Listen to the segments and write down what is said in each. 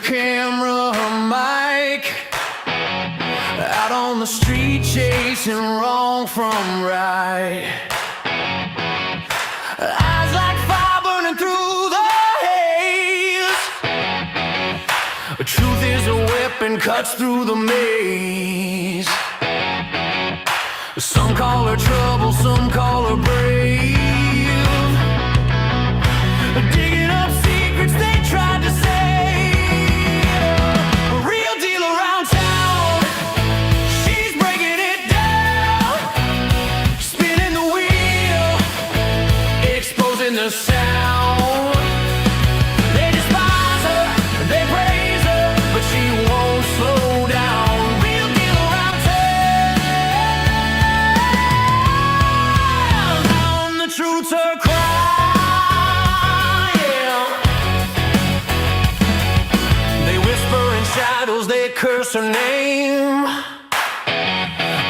camera, a mic, out on the street chasing wrong from right. Eyes like fire burning through the haze. Truth is a weapon, cuts through the maze. Some call her trouble, some call her brave. Digging up secrets they tried to save. A real deal around town. She's breaking it down, spinning the wheel, exposing the sound. They despise her, they praise her, but she won't slow down. Real deal around town. The truth's her cry. They curse her name,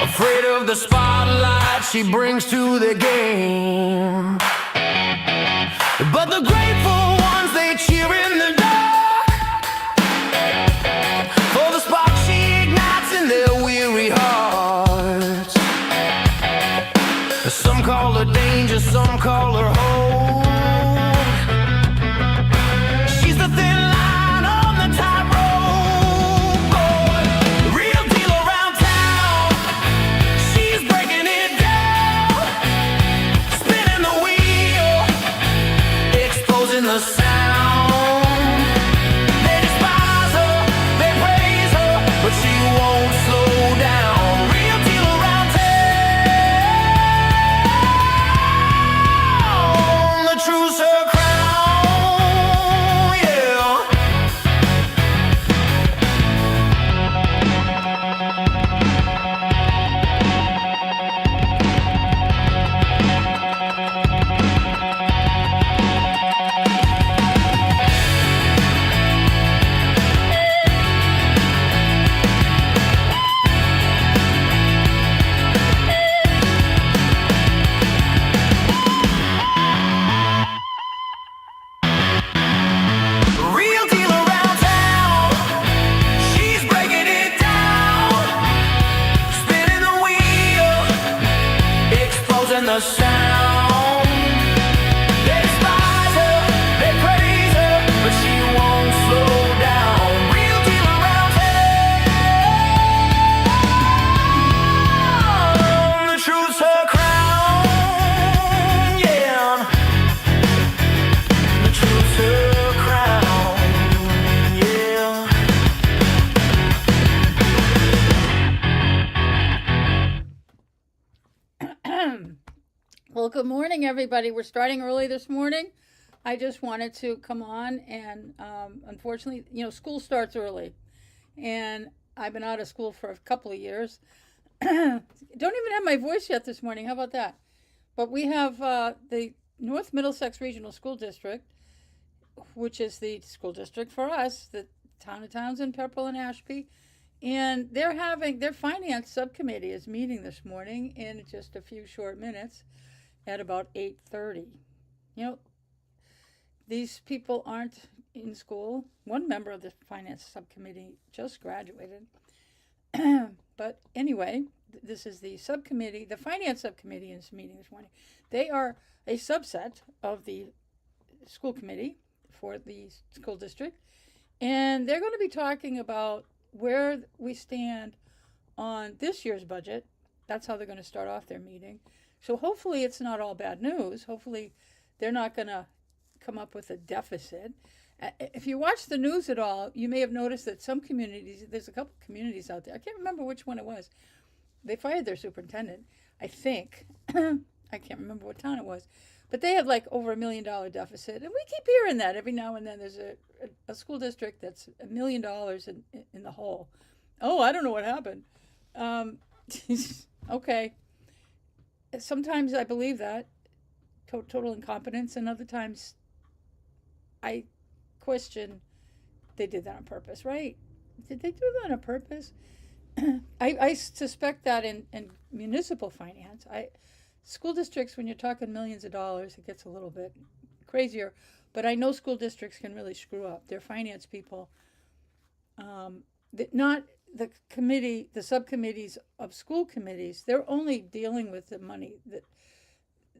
afraid of the spotlight she brings to the game. But the grateful ones, they cheer in the dark for the spark she ignites in their weary hearts. Some call her danger, some call her hope. She's the thin line on the tightrope. The sound. They despise her, they praise her, but she won't slow down. Real deal around town. The truth's her crown, yeah. The sound. They despise her, they praise her, but she won't slow down. Real deal around town. The truth's her crown, yeah. The truth's her crown, yeah. Well, good morning, everybody. We're starting early this morning. I just wanted to come on and unfortunately, school starts early. And I've been out of school for a couple of years. Don't even have my voice yet this morning. How about that? But we have the North Middlesex Regional School District, which is the school district for us, the town of Townsend, Pepperell, and Ashby. And they're having their finance subcommittee is meeting this morning in just a few short minutes. At about 8:30. These people aren't in school. One member of the finance subcommittee just graduated. But anyway, this is the subcommittee. The finance subcommittee is meeting this morning. They are a subset of the school committee for the school district. And they're going to be talking about where we stand on this year's budget. That's how they're going to start off their meeting. So hopefully it's not all bad news. Hopefully they're not going to come up with a deficit. If you watch the news at all, you may have noticed that some communities, there's a couple communities out there, I can't remember which one it was, they fired their superintendent, I think. I can't remember what town it was. But they have like over $1 million deficit. And we keep hearing that every now and then. There's a school district that's $1 million in the hole. Oh, I don't know what happened. Okay. Sometimes I believe that, total incompetence, and other times I question they did that on purpose, right? Did they do that on purpose? I suspect that in municipal finance, school districts, when you're talking millions of dollars, it gets a little bit crazier. But I know school districts can really screw up. Their finance people not the committee, the subcommittees of school committees, they're only dealing with the money,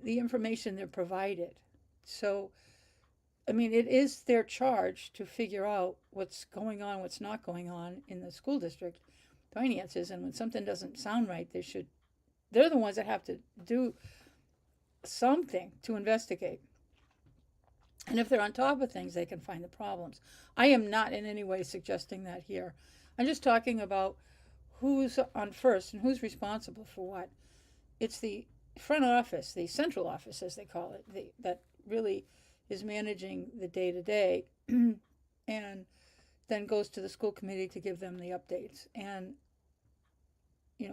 the information they're provided. So, I mean, it is their charge to figure out what's going on, what's not going on in the school district finances. And when something doesn't sound right, they're the ones that have to do something to investigate. And if they're on top of things, they can find the problems. I am not in any way suggesting that here. I'm just talking about who's on first and who's responsible for what. It's the front office, the central office, as they call it, that really is managing the day to day, and then goes to the school committee to give them the updates. And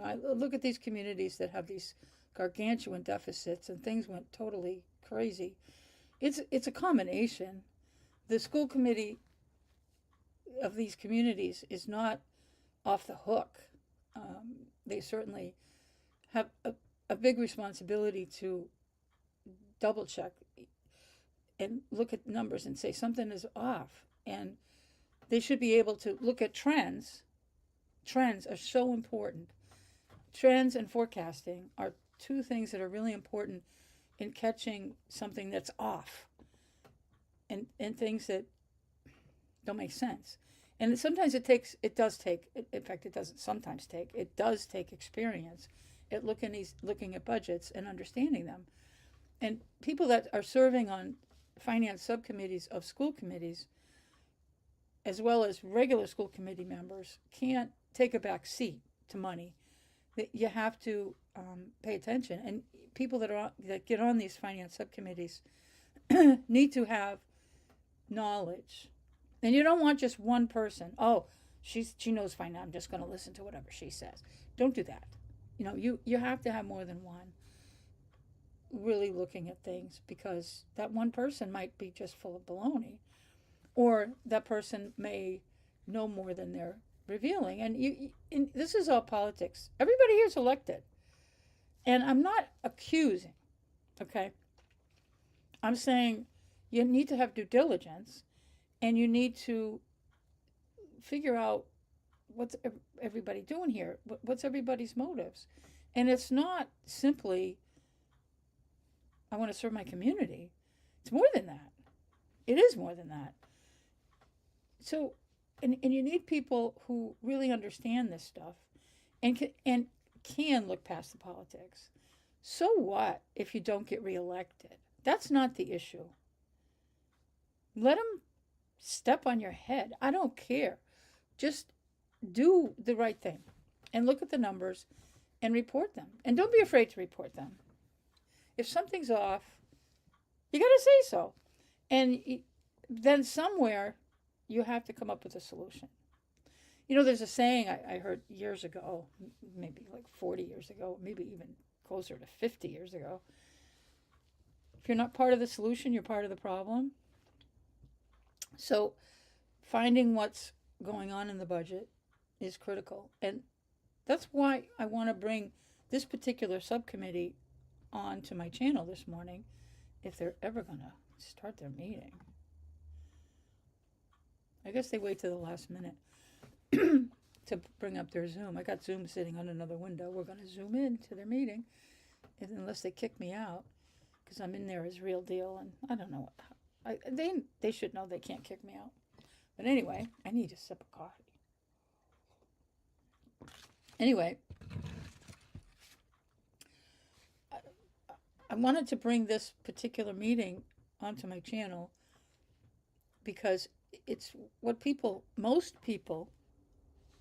I look at these communities that have these gargantuan deficits, and things went totally crazy. It's a combination. The school committee of these communities is not off the hook. They certainly have a big responsibility to double check and look at numbers and say something is off. And they should be able to look at trends. Trends are so important. Trends and forecasting are two things that are really important in catching something that's off and things that don't make sense. And sometimes it does take experience at looking at budgets and understanding them. And people that are serving on finance subcommittees of school committees, as well as regular school committee members, can't take a back seat to money. You have to pay attention. And people that get on these finance subcommittees need to have knowledge. And you don't want just one person. Oh, she knows finance. I'm just going to listen to whatever she says. Don't do that. You have to have more than one really looking at things, because that one person might be just full of baloney, or that person may know more than they're revealing. And this is all politics. Everybody here is elected. And I'm not accusing, okay? I'm saying you need to have due diligence, and you need to figure out what's everybody doing here, what's everybody's motives. And it's not simply, I want to serve my community. It's more than that. It is more than that. So, and you need people who really understand this stuff and can look past the politics. So what if you don't get reelected? That's not the issue. Let them step on your head. I don't care. Just do the right thing and look at the numbers and report them. And don't be afraid to report them. If something's off, you got to say so. And then somewhere you have to come up with a solution. There's a saying I heard years ago, maybe like 40 years ago, maybe even closer to 50 years ago. If you're not part of the solution, you're part of the problem. So finding what's going on in the budget is critical. And that's why I want to bring this particular subcommittee on to my channel this morning, if they're ever going to start their meeting. I guess they wait to the last minute to bring up their Zoom. I got Zoom sitting on another window. We're going to Zoom in to their meeting, unless they kick me out, because I'm in there as real deal, and I don't know what. They should know they can't kick me out. But anyway, I need a sip of coffee. Anyway, I wanted to bring this particular meeting onto my channel because it's what most people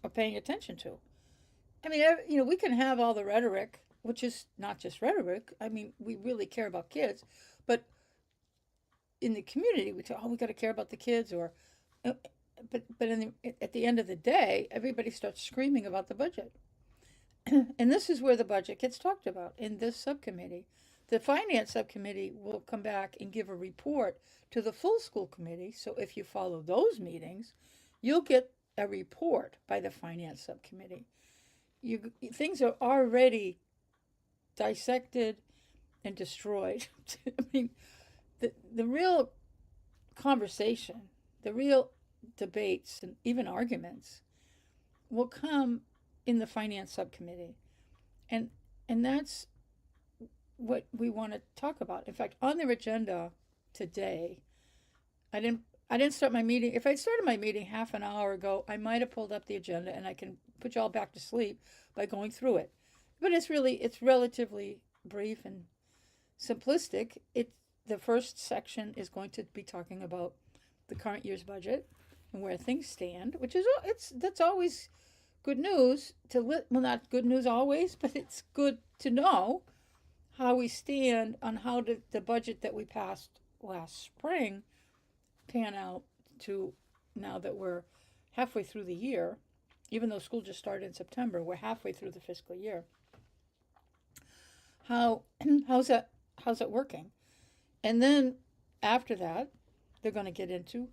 are paying attention to. I mean, we can have all the rhetoric, which is not just rhetoric. I mean, we really care about kids, but in the community, we talk, we got to care about the kids, but at the end of the day, everybody starts screaming about the budget. And this is where the budget gets talked about in this subcommittee. The finance subcommittee will come back and give a report to the full school committee. So if you follow those meetings, you'll get a report by the finance subcommittee. Things are already dissected and destroyed. I mean, the real conversation, the real debates and even arguments will come in the finance subcommittee. And and that's what we want to talk about. In fact, on their agenda today, I didn't I didn't start my meeting. If I started my meeting half an hour ago, I might have pulled up the agenda and I can put you all back to sleep by going through it. But it's relatively brief and simplistic. The first section is going to be talking about the current year's budget and where things stand, which is that's always good news well, not good news always, but it's good to know how we stand on how did the budget that we passed last spring pan out to now that we're halfway through the year. Even though school just started in September, we're halfway through the fiscal year. How how's that working? And then after that, they're going to get into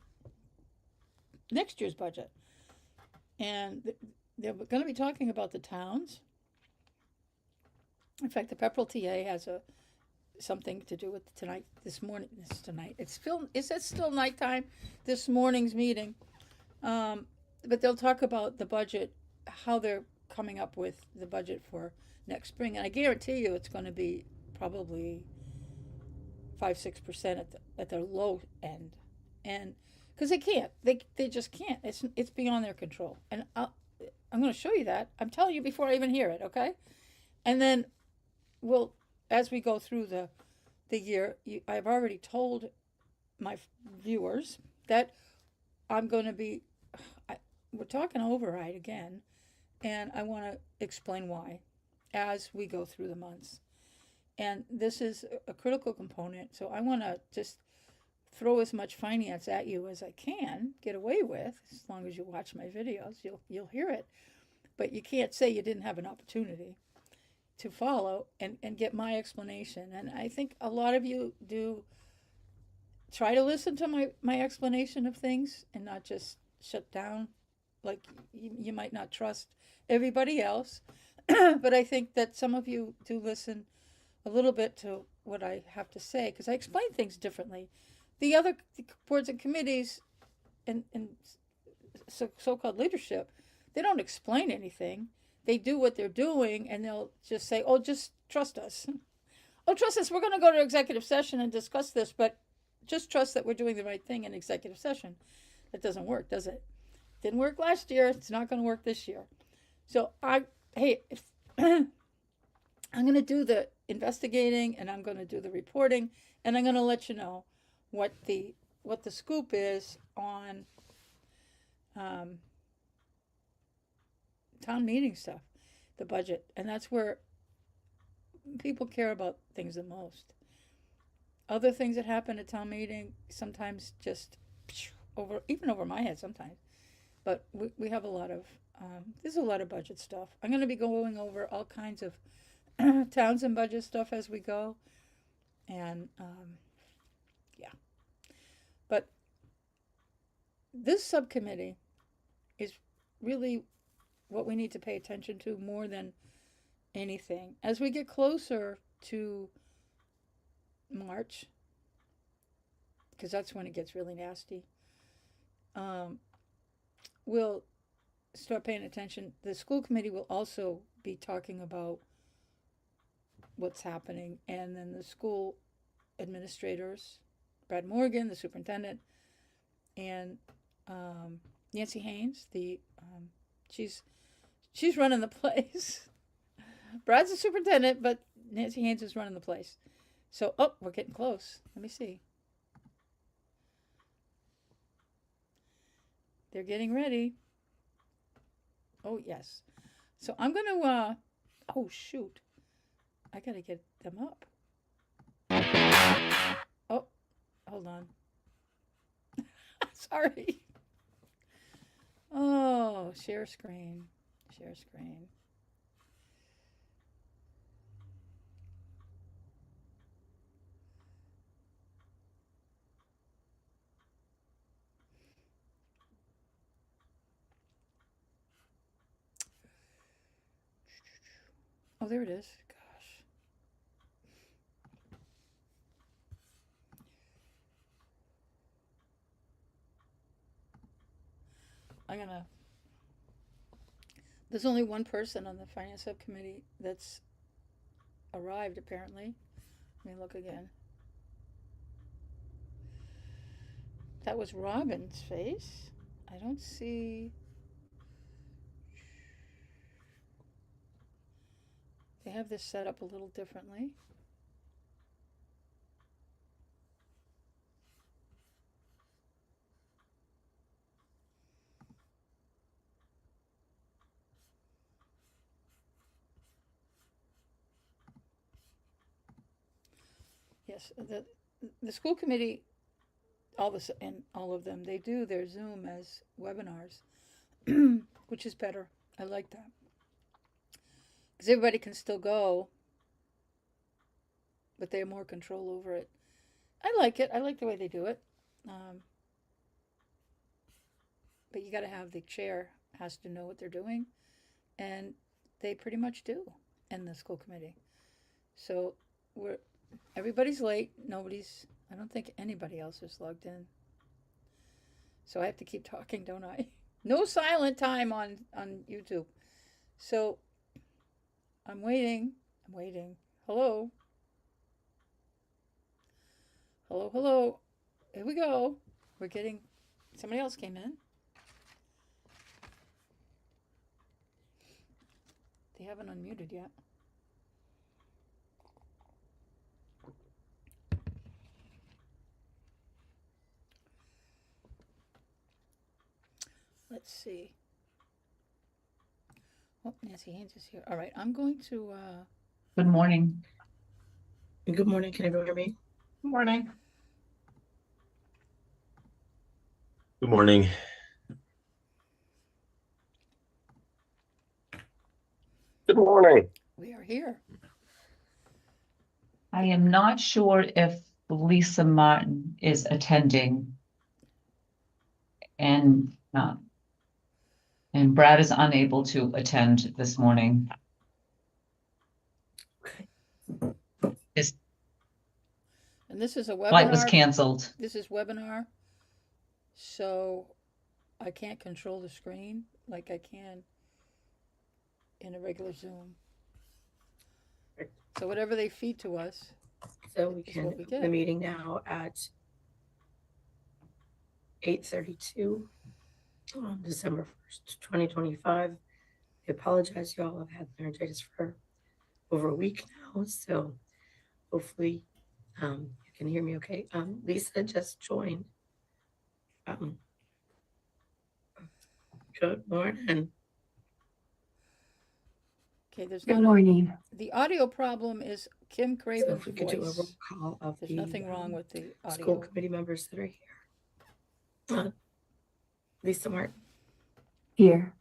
next year's budget. And they're going to be talking about the towns. In fact, the Pepperell TA has something to do with this morning. Is it still nighttime? This morning's meeting. But they'll talk about the budget, how they're coming up with the budget for next spring. And I guarantee you it's going to be probably 5-6% at the low end. And because they just can't. It's beyond their control. And I'm going to show you that. I'm telling you before I even hear it, okay? And then as we go through the year, I've already told my viewers that I'm going to be, we're talking override again, and I want to explain why as we go through the months. And this is a critical component, so I want to just throw as much finance at you as I can get away with. As long as you watch my videos, you'll hear it. But you can't say you didn't have an opportunity to follow and get my explanation. And I think a lot of you do try to listen to my explanation of things and not just shut down. Like you might not trust everybody else. But I think that some of you do listen a little bit to what I have to say because I explain things differently. The other boards and committees and so-called leadership, they don't explain anything. They do what they're doing, and they'll just say, oh, just trust us. Oh, trust us. We're going to go to executive session and discuss this, but just trust that we're doing the right thing in executive session. That doesn't work, does it? Didn't work last year. It's not going to work this year. So, I'm going to do the investigating, and I'm going to do the reporting, and I'm going to let you know what the scoop is on town meeting stuff, the budget, and that's where people care about things the most. Other things that happen at town meeting sometimes just over my head sometimes, but we have a lot of there's a lot of budget stuff. I'm going to be going over all kinds of towns and budget stuff as we go, and yeah. But this subcommittee is really what we need to pay attention to more than anything. As we get closer to March, because that's when it gets really nasty, we'll start paying attention. The school committee will also be talking about what's happening, and then the school administrators, Brad Morgan, the superintendent, and Nancy Haynes, she's running the place. Brad's the superintendent, but Nancy Haynes is running the place. So, we're getting close. Let me see. They're getting ready. Oh, yes. So I'm going to, oh, shoot. I got to get them up. Oh, hold on. Sorry. Oh, share screen. Share screen. Oh, there it is. Gosh. I'm gonna. There's only one person on the finance subcommittee that's arrived, apparently. Let me look again. That was Robin's face. I don't see. They have this set up a little differently. Yes, the school committee, all of them, they do their Zoom as webinars, which is better. I like that because everybody can still go, but they have more control over it. I like it. I like the way they do it. But you got to have the chair has to know what they're doing, and they pretty much do in the school committee. So everybody's late. I don't think anybody else is logged in. So I have to keep talking, don't I? No silent time on YouTube. So I'm waiting. Hello. Hello. Here we go. Somebody else came in. They haven't unmuted yet. Let's see. Oh, Nancy Haynes is here. All right, I'm going to. Good morning. Good morning. Can everyone hear me? Good morning. Good morning. Good morning. We are here. I am not sure if Lisa Martin is attending. And Brad is unable to attend this morning. Okay. And this is a webinar. Flight was canceled. This is webinar. So I can't control the screen like I can in a regular Zoom. So whatever they feed to us. So we Is can what we open get. the meeting now at 8:32 on December 1st, 2025. I apologize, you all have had laryngitis for over a week now, so hopefully you can hear me okay. Lisa just joined. Good morning. Okay, there's Good not morning. the audio problem is Kim So Craven's if we could do a roll voice. call of There's the nothing wrong with the school audio. committee members that are here. Lisa Martin, Here.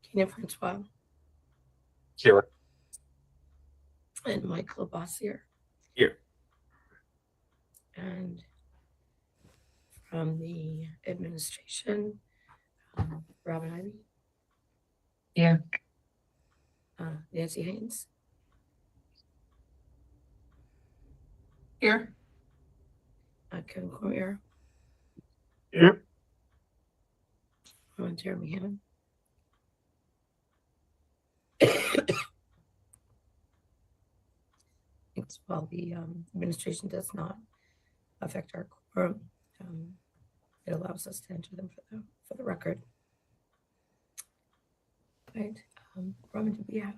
Keenan Francois, Here. and Mike Labossiere. Here. And from the administration, Robin Ivy. Here. Nancy Haynes. Here. Kevin Cormier. Here. And Jeremy Hammond. While the administration does not affect our quorum, it allows us to enter them for the record. Right. Robin, do we have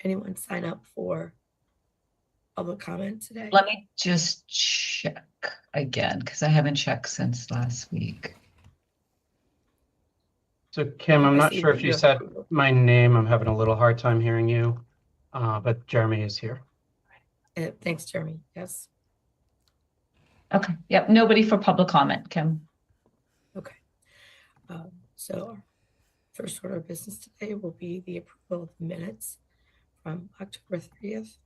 anyone sign up for public comment today? Let me just check again because I haven't checked since last week. So Kim, I'm not sure if you Your said approval. my name. I'm having a little hard time hearing you, but Jeremy is here. Thanks, Jeremy. Yes. Okay. Yep. Nobody for public comment, Kim. Okay. So our first order of business today will be the approval of the minutes from October 30th.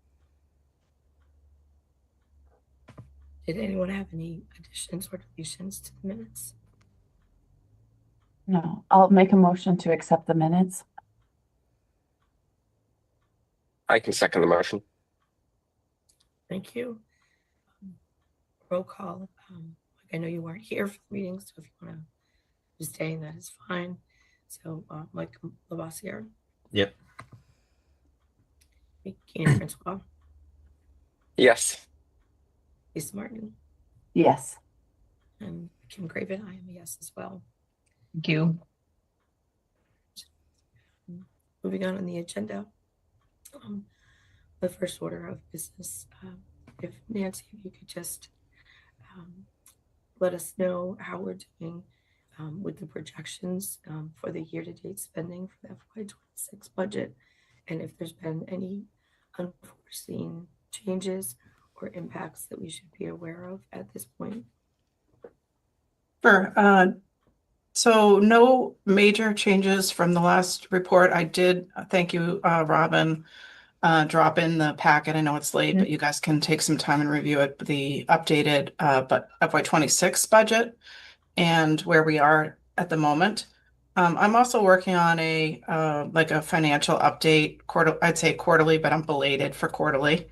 Did anyone have any additions or deletions to the minutes? No, I'll make a motion to accept the minutes. I can second the motion. Thank you. Roll call. I know you weren't here for the meeting, so if you want to abstain, that is fine. So, Mike Lavoisier, Yep. Keenan Francois, Yes. Lisa Martin, Yes. and Kim Craven, I am a yes as well. Thank you. Moving on the agenda, the first order of business, if Nancy, if you could just let us know how we're doing with the projections for the year-to-date spending for the FY26 budget, and if there's been any unforeseen changes or impacts that we should be aware of at this point. Sure. So no major changes from the last report. I did, thank you, Robin, drop in the packet. I know it's late, but you guys can take some time and review it, the updated but FY26 budget and where we are at the moment. I'm also working on a like a financial update, I'd say quarterly, but I'm belated for quarterly,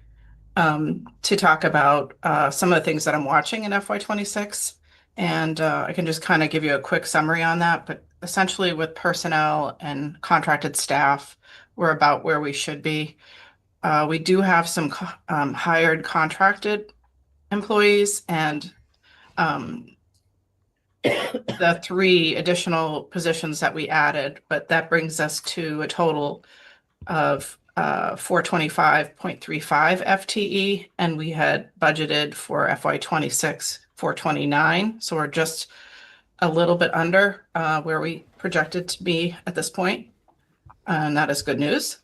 to talk about some of the things that I'm watching in FY26. And I can just kind of give you a quick summary on that. But essentially with personnel and contracted staff, we're about where we should be. We do have some hired contracted employees, and the 3 additional positions that we added, but that brings us to a total of 425.35 FTE, and we had budgeted for FY26 429. So we're just a little bit under where we projected to be at this point, and that is good news.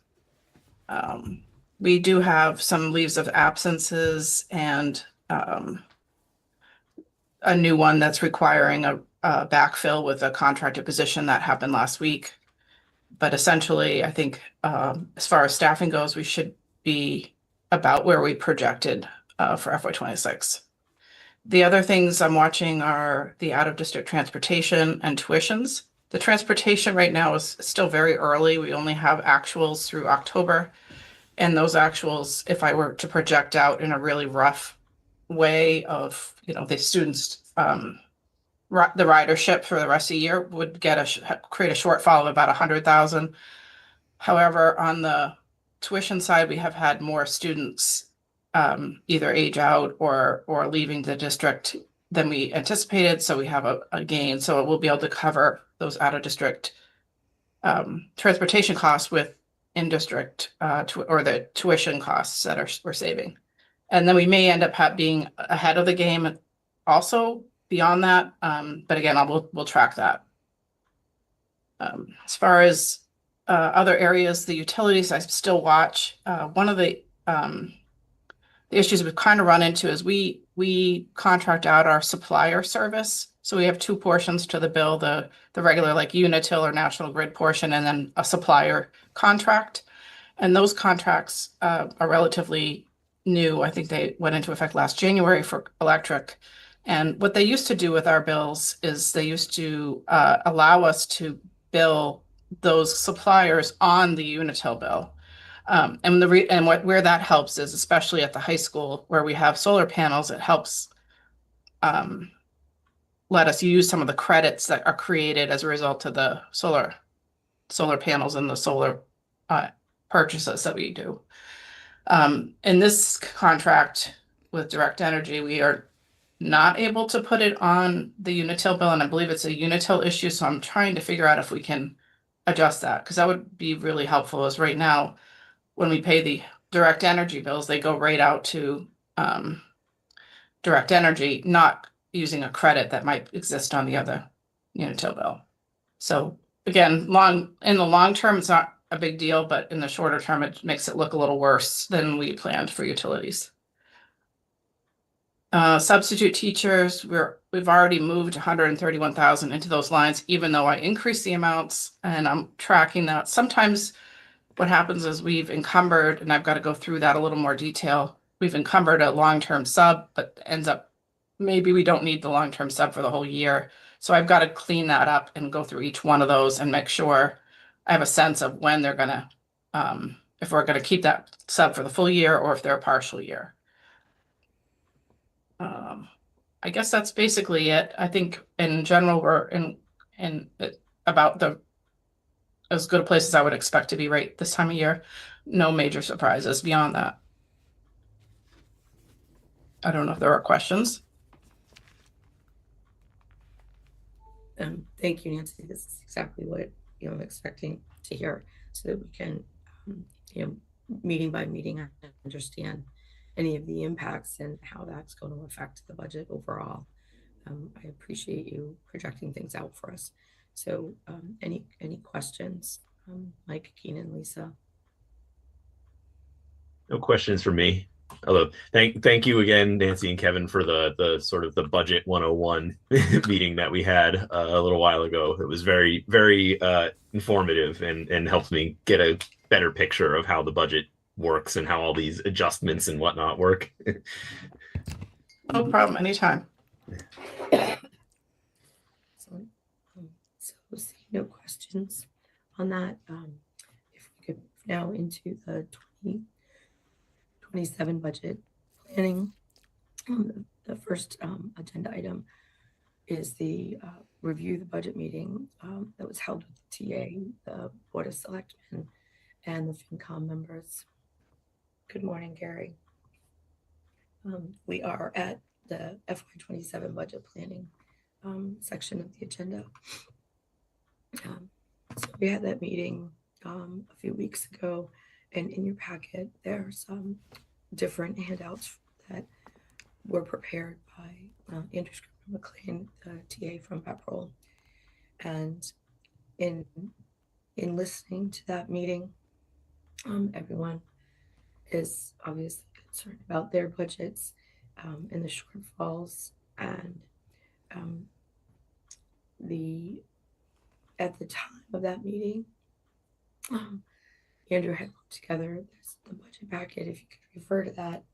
We do have some leaves of absences and a new one that's requiring a backfill with a contracted position that happened last week. But essentially, I think as far as staffing goes, we should be about where we projected for FY26. The other things I'm watching are the out-of-district transportation and tuitions. The transportation right now is still very early. We only have actuals through October. And those actuals, if I were to project out in a really rough way of, the students, the ridership for the rest of the year would create a shortfall of about 100,000. However, on the tuition side, we have had more students either age out or leaving the district than we anticipated. So we have a gain. So we'll be able to cover those out of district transportation costs with in-district or the tuition costs that we're saving. And then we may end up being ahead of the game also beyond that. But again, we'll track that. As far as other areas, the utilities, I still watch. One of the issues we've kind of run into is we contract out our supplier service. So we have 2 portions to the bill, the regular like Unitil or National Grid portion, and then a supplier contract. And those contracts are relatively new. I think they went into effect last January for electric. And what they used to do with our bills is they used to allow us to bill those suppliers on the Unitil bill. And where that helps is, especially at the high school where we have solar panels, it helps let us use some of the credits that are created as a result of the solar panels and the solar purchases that we do. In this contract with Direct Energy, we are not able to put it on the Unitil bill, and I believe it's a Unitil issue. So I'm trying to figure out if we can adjust that, because that would be really helpful. As right now, when we pay the Direct Energy bills, they go right out to Direct Energy, not using a credit that might exist on the other Unitil bill. So again, in the long term, it's not a big deal, but in the shorter term, it makes it look a little worse than we planned for utilities. Substitute teachers, we've already moved 131,000 into those lines, even though I increased the amounts, and I'm tracking that. Sometimes what happens is we've encumbered, and I've got to go through that a little more detail. We've encumbered a long-term sub, but ends up maybe we don't need the long-term sub for the whole year. So I've got to clean that up and go through each one of those and make sure I have a sense of when they're going to, if we're going to keep that sub for the full year or if they're a partial year. I guess that's basically it. I think in general, we're in about as good a place as I would expect to be right this time of year. No major surprises beyond that. I don't know if there are questions. Thank you, Nancy. This is exactly what I'm expecting to hear, so that we can, meeting by meeting, understand any of the impacts and how that's going to affect the budget overall. I appreciate you projecting things out for us. So, any questions, Mike, Keenan, Lisa? No questions for me. Although thank you again, Nancy and Kevin, for the sort of the budget 101 meeting that we had a little while ago. It was very, very informative and helped me get a better picture of how the budget works and how all these adjustments and whatnot work. No problem, anytime. So see no questions on that. If we could move now into the 2027 budget planning. The first agenda item is the review the budget meeting that was held with the TA, the Board of Selectmen, and the FinCom members. Good morning, Gary. We are at the FY27 budget planning section of the agenda. So we had that meeting a few weeks ago, and in your packet there's different handouts that were prepared by Andrew McLean, the TA from Pepperell. And in listening to that meeting, everyone is obviously concerned about their budgets and the shortfalls, and at the time of that meeting, Andrew had put together the budget packet. If you could refer to that,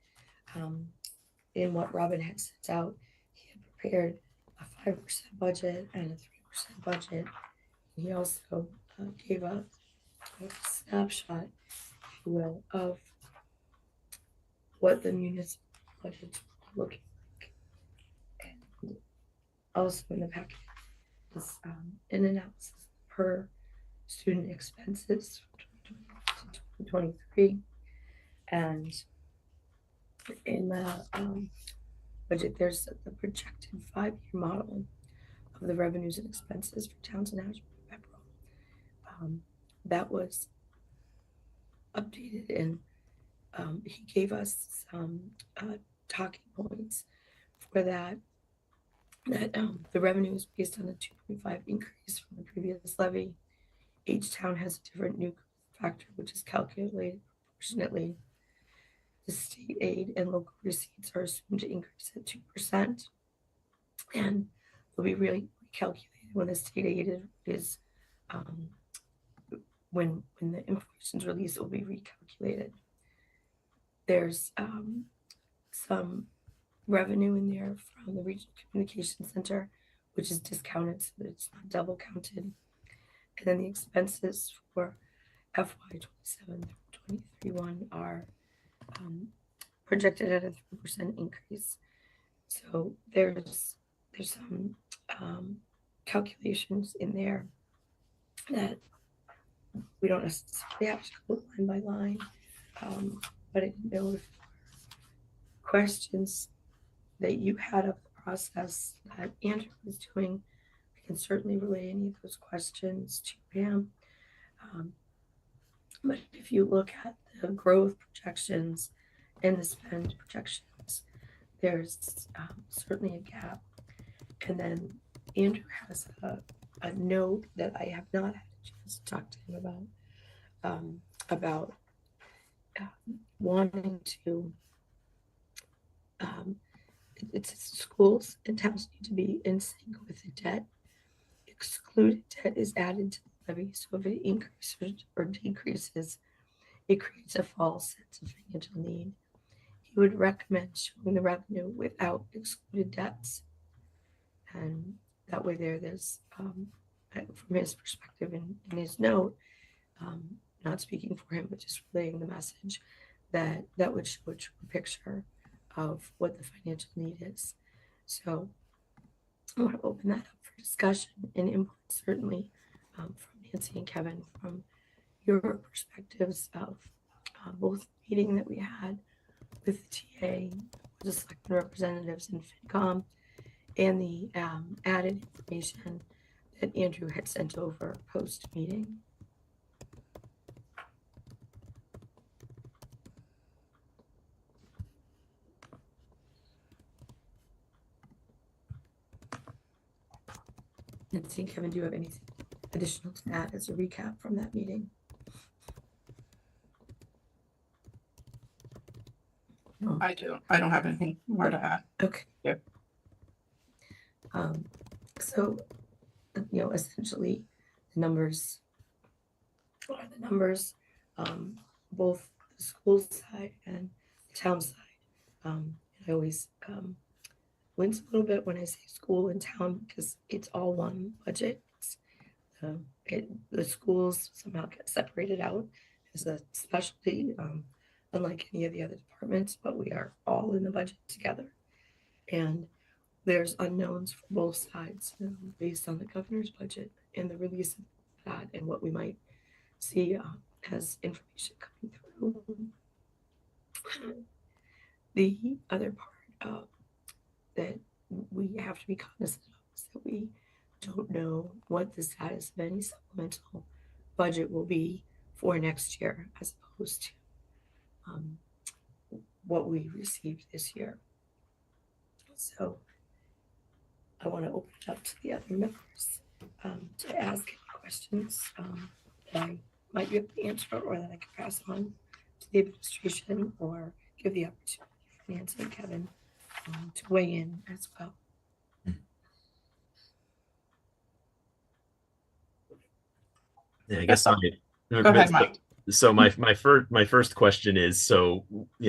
in what Robin had sent out, he had prepared a 5% budget and a 3% budget. He also gave a snapshot, if you will, of what the municipal budgets were looking like. And also in the packet is an analysis per student expenses from 2023, and in the budget there's the projected 5-year model of the revenues and expenses for towns and Ashburn and Pepperell. That was updated, and he gave us some talking points for that the revenue is based on a 2.5 increase from the previous levy. Each town has a different new factor, which is calculated proportionately. The state aid and local receipts are assumed to increase at 2%, and they'll be really recalculated when the state aid is when the information is released. It will be recalculated. There's some revenue in there from the Regional Communication Center, which is discounted so that it's not double counted. And then the expenses for FY27 through 2031 are projected at a 3% increase. So there's some calculations in there that we don't necessarily have to go line by line, but I didn't know if questions that you had of the process that Andrew was doing. I can certainly relay any of those questions to him. But if you look at the growth projections and the spend projections, there's certainly a gap. And then Andrew has a note that I have not had a chance to talk to him about wanting to it's schools and towns need to be in sync with the debt. Excluded debt is added to the levy, so if it increases or decreases, it creates a false sense of financial need. He would recommend showing the revenue without excluded debts, and that way there's from his perspective in his note, not speaking for him, but just relaying the message that would show a true picture of what the financial need is. So I want to open that up for discussion and input certainly from Nancy and Kevin, from your perspectives of both meeting that we had with the TA, the selected representatives in FinCom, and the added information that Andrew had sent over post-meeting. Nancy and Kevin, do you have anything additional to add as a recap from that meeting? No. I don't have anything more to add. Okay. Yep. So, essentially, the numbers are the numbers, both the school side and the town side. I always wince a little bit when I say school and town because it's all one budget. The schools somehow get separated out as a specialty, unlike any of the other departments, but we are all in the budget together. And there's unknowns for both sides based on the governor's budget and the release of that and what we might see as information coming through. The other part that we have to be cognizant of is that we don't know what the status of any supplemental budget will be for next year as opposed to what we received this year. So I want to open it up to the other members to ask any questions that I might be able to answer or that I can pass on to the administration or give the opportunity for Nancy and Kevin to weigh in as well. Yeah, I guess Go ahead, Mike. So my first question is, so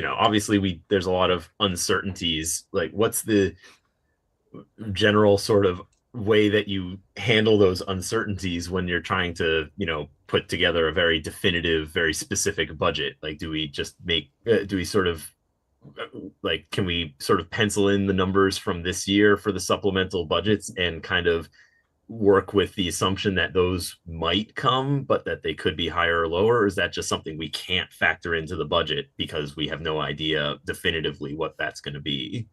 obviously there's a lot of uncertainties. Like, what's the general sort of way that you handle those uncertainties when you're trying to put together a very definitive, very specific budget? Like, do we just do we sort of like, can we sort of pencil in the numbers from this year for the supplemental budgets and kind of work with the assumption that those might come, but that they could be higher or lower? Or is that just something we can't factor into the budget because we have no idea definitively what that's going to be?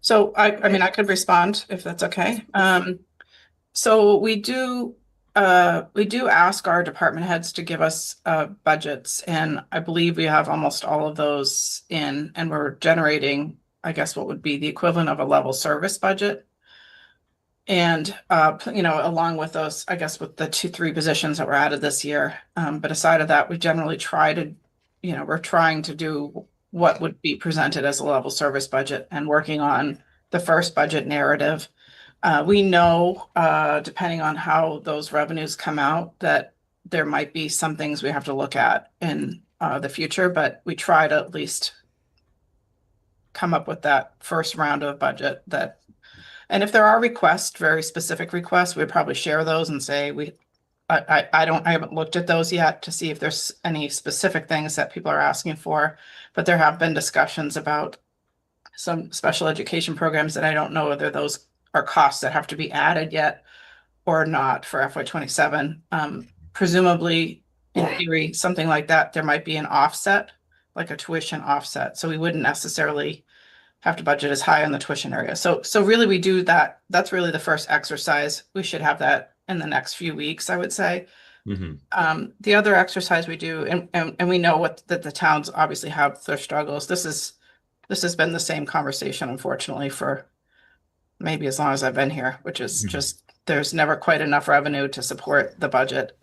So I mean, I could respond if that's okay. So we do ask our department heads to give us budgets, and I believe we have almost all of those in, and we're generating, I guess, what would be the equivalent of a level service budget. And, along with those, I guess, with the 2-3 positions that were added this year. But aside of that, we generally try to, we're trying to do what would be presented as a level service budget and working on the first budget narrative. We know, depending on how those revenues come out, that there might be some things we have to look at in the future, but we try to at least come up with that first round of budget and if there are requests, very specific requests, we'd probably share those and say, I haven't looked at those yet to see if there's any specific things that people are asking for, but there have been discussions about some special education programs that I don't know whether those are costs that have to be added yet or not for FY27. Presumably, in theory, something like that, there might be an offset, like a tuition offset. So we wouldn't necessarily have to budget as high on the tuition area. So really we do that. That's really the first exercise. We should have that in the next few weeks, I would say. Mm-hmm. The other exercise we do, and we know that the towns obviously have their struggles. This has been the same conversation, unfortunately, for maybe as long as I've been here, which is just, there's never quite enough revenue to support the budget.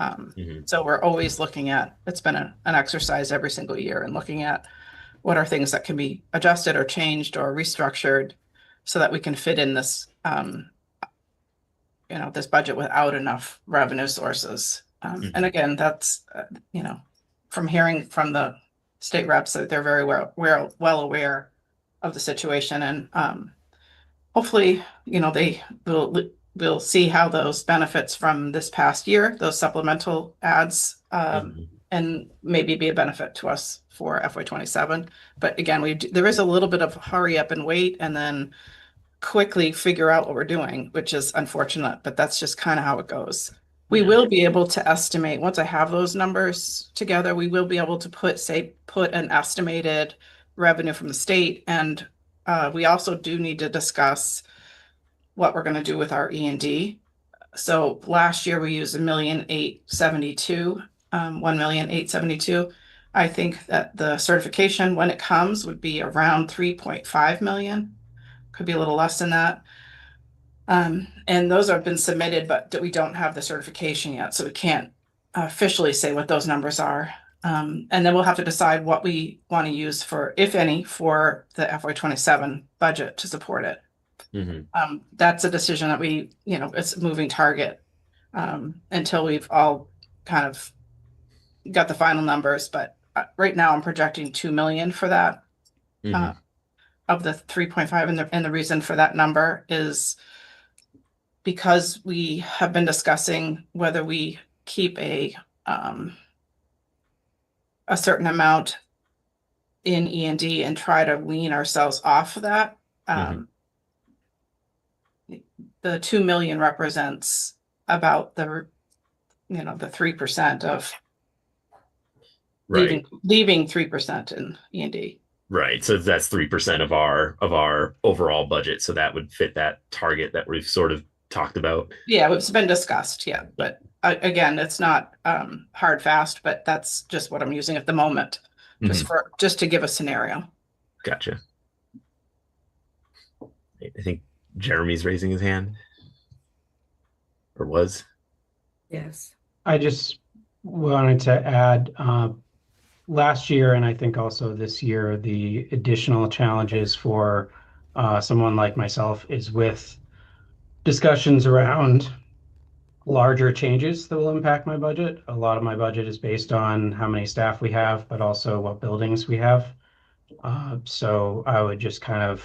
So we're always looking at, it's been an exercise every single year and looking at what are things that can be adjusted or changed or restructured so that we can fit in this, this budget without enough revenue sources. And again, that's, from hearing from the state reps that they're very well aware of the situation, and hopefully, they will see how those benefits from this past year, those supplemental ads, and maybe be a benefit to us for FY27. But again, there is a little bit of hurry up and wait, and then quickly figure out what we're doing, which is unfortunate, but that's just kind of how it goes. We Yeah. will be able to estimate, once I have those numbers together, we will be able to put an estimated revenue from the state. And we also do need to discuss what we're going to do with our E&D. So last year we used $1,872,000, 1,872,000. I think that the certification, when it comes, would be around 3.5 million. Could be a little less than that. And those have been submitted, but we don't have the certification yet, so we can't officially say what those numbers are. And then we'll have to decide what we want to use for, if any, for the FY27 budget to support it. That's a decision that it's a moving target until we've all kind of got the final numbers. But right now I'm projecting 2 million for that of the 3.5. And the reason for that number is because we have been discussing whether we keep a certain amount in E&D and try to wean ourselves off of that. The 2 million represents about the 3% of Right. leaving 3% in E&D. Right. So that's 3% of our overall budget. So that would fit that target that we've sort of talked about. Yeah, it's been discussed. Yeah, but again, it's not hard fast, but that's just what I'm using at the moment, just to give a scenario. Gotcha. I think Jeremy's raising his hand, or was. Yes. I just wanted to add, last year, and I think also this year, the additional challenges for someone like myself is with discussions around larger changes that will impact my budget. A lot of my budget is based on how many staff we have, but also what buildings we have. So I would just kind of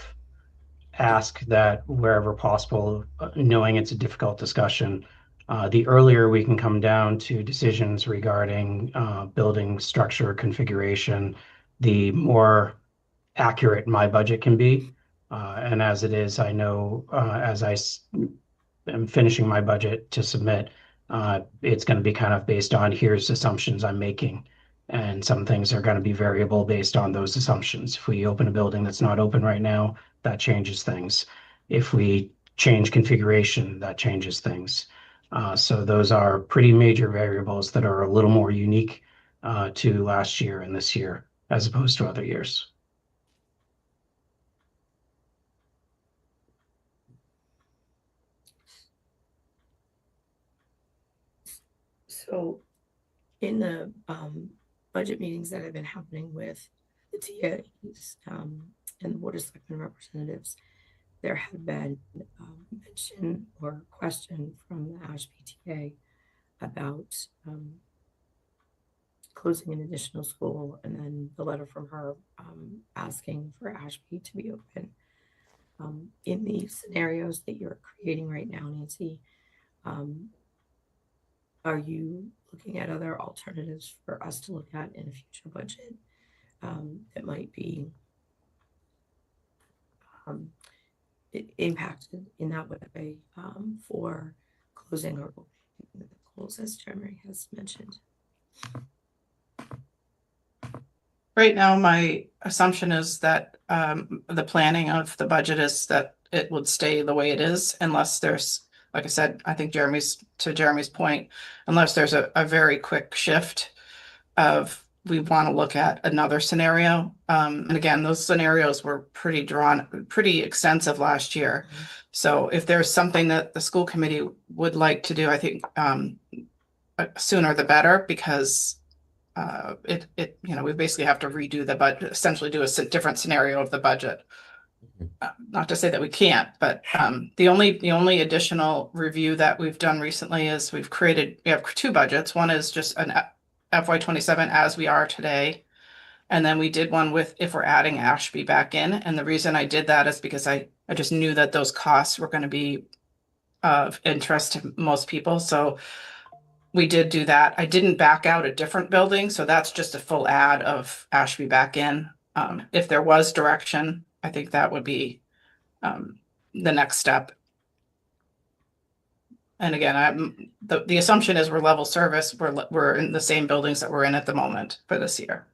ask that wherever possible, knowing it's a difficult discussion, the earlier we can come down to decisions regarding building structure configuration, the more accurate my budget can be. And as it is, I know as I am finishing my budget to submit, it's going to be kind of based on here's assumptions I'm making. And some things are going to be variable based on those assumptions. If we open a building that's not open right now, that changes things. If we change configuration, that changes things. So those are pretty major variables that are a little more unique to last year and this year as opposed to other years. So in the budget meetings that have been happening with the TAs and the Board of Selectmen representatives, there had been mention or question from the Ashby TA about closing an additional school, and then the letter from her asking for Ashby to be open. In the scenarios that you're creating right now, Nancy, are you looking at other alternatives for us to look at in a future budget that might be impacted in that way for closing or opening the schools, as Jeremy has mentioned? Right now, my assumption is that the planning of the budget is that it would stay the way it is unless there's, like I said, I think to Jeremy's point, unless there's a very quick shift of we want to look at another scenario. And again, those scenarios were pretty extensive last year. So if there's something that the school committee would like to do, I think sooner the better, because we basically have to redo the budget, essentially do a different scenario of the budget. Not to say that we can't, but the only additional review that we've done recently is we have two budgets. One is just an FY27 as we are today. And then we did one with if we're adding Ashby back in. And the reason I did that is because I just knew that those costs were going to be of interest to most people. So we did do that. I didn't back out a different building. So that's just a full add of Ashby back in. If there was direction, I think that would be the next step. And again, the assumption is we're level service. We're in the same buildings that we're in at the moment for this year.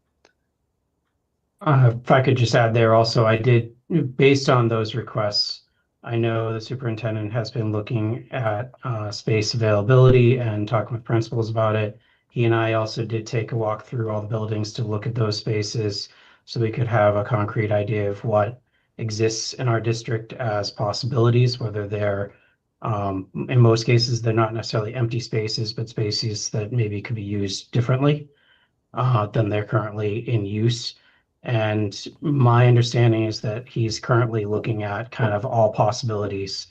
If I could just add there also, I did, based on those requests, I know the superintendent has been looking at space availability and talking with principals about it. He and I also did take a walk through all the buildings to look at those spaces so we could have a concrete idea of what exists in our district as possibilities, whether they're, in most cases, they're not necessarily empty spaces, but spaces that maybe could be used differently than they're currently in use. And my understanding is that he's currently looking at kind of all possibilities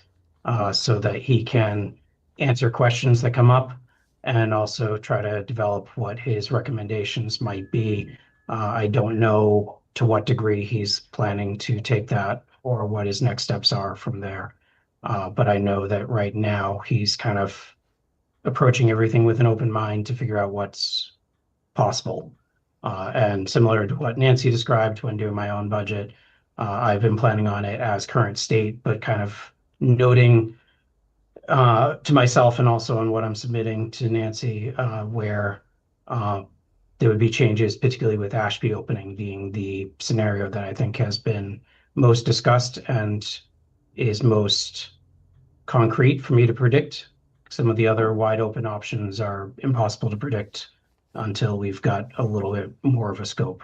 so that he can answer questions that come up and also try to develop what his recommendations might be. I don't know to what degree he's planning to take that or what his next steps are from there. But I know that right now he's kind of approaching everything with an open mind to figure out what's possible. And similar to what Nancy described when doing my own budget, I've been planning on it as current state, but kind of noting to myself and also on what I'm submitting to Nancy, where there would be changes, particularly with Ashby opening being the scenario that I think has been most discussed and is most concrete for me to predict. Some of the other wide open options are impossible to predict until we've got a little bit more of a scope.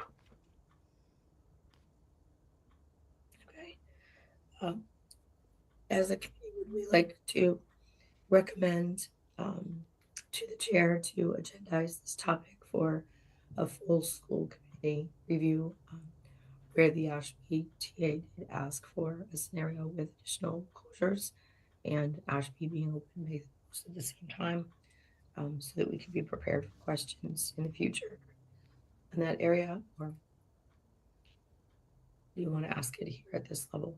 Okay. As a committee, would we like to recommend to the chair to agendize this topic for a full school committee review, where the Ashby TA did ask for a scenario with additional closures and Ashby being open most at the same time, so that we can be prepared for questions in the future in that area? Or do you want to ask it here at this level?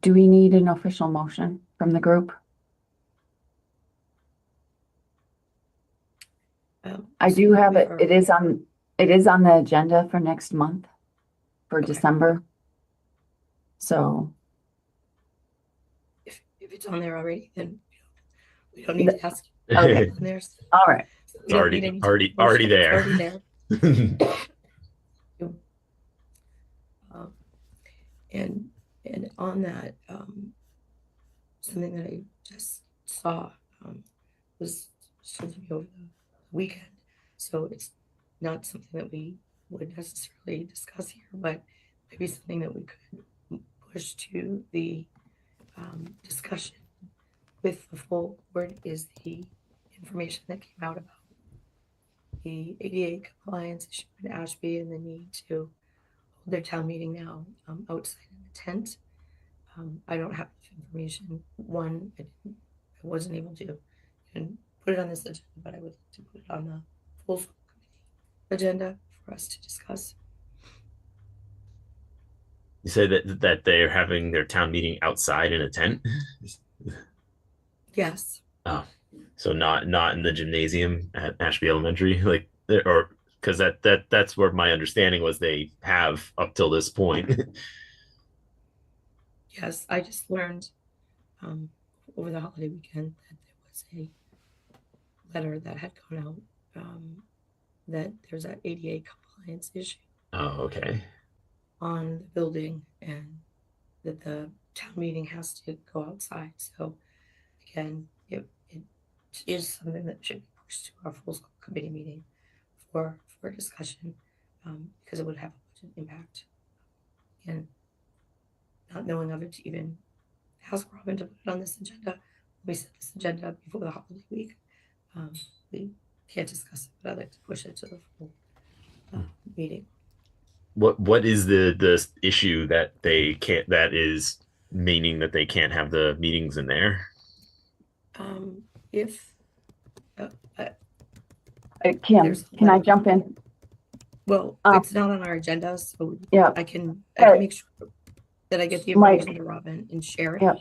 Do we need an official motion from the group? I do have it. It is on the agenda for next month for December. So If it's on there already, then we don't need to ask. Okay. On there, so all right. we don't need any motion. already there. It's already there. And on that, something that I just saw was sent to me over the weekend. So it's not something that we would necessarily discuss here, but maybe something that we could push to the discussion with the full board is the information that came out about the ADA compliance issue in Ashby and the need to hold their town meeting now outside in the tent. I don't have information. One, I wasn't able to put it on this agenda, but I would like to put it on the full committee agenda for us to discuss. You said that they're having their town meeting outside in a tent. Yes. Oh, so not in the gymnasium at Ashby Elementary, like, or because that's where my understanding was they have up till this point. Yes, I just learned over the holiday weekend that there was a letter that had gone out that there's an ADA compliance issue Oh, okay. on the building and that the town meeting has to go outside. So again, it is something that should be pushed to our full school committee meeting for discussion because it would have a budget impact. And not knowing of it, to even ask Robin to put it on this agenda. We set this agenda before the holiday week. We can't discuss it, but I'd like to push it to the full meeting. What is the issue that they can't, that is meaning that they can't have the meetings in there? If Kim, There's a can I letter. jump in? well, Um, it's not on our agenda, so Yeah. I can Alright. make sure that I get the Mike. information to Robin and share it, Yeah.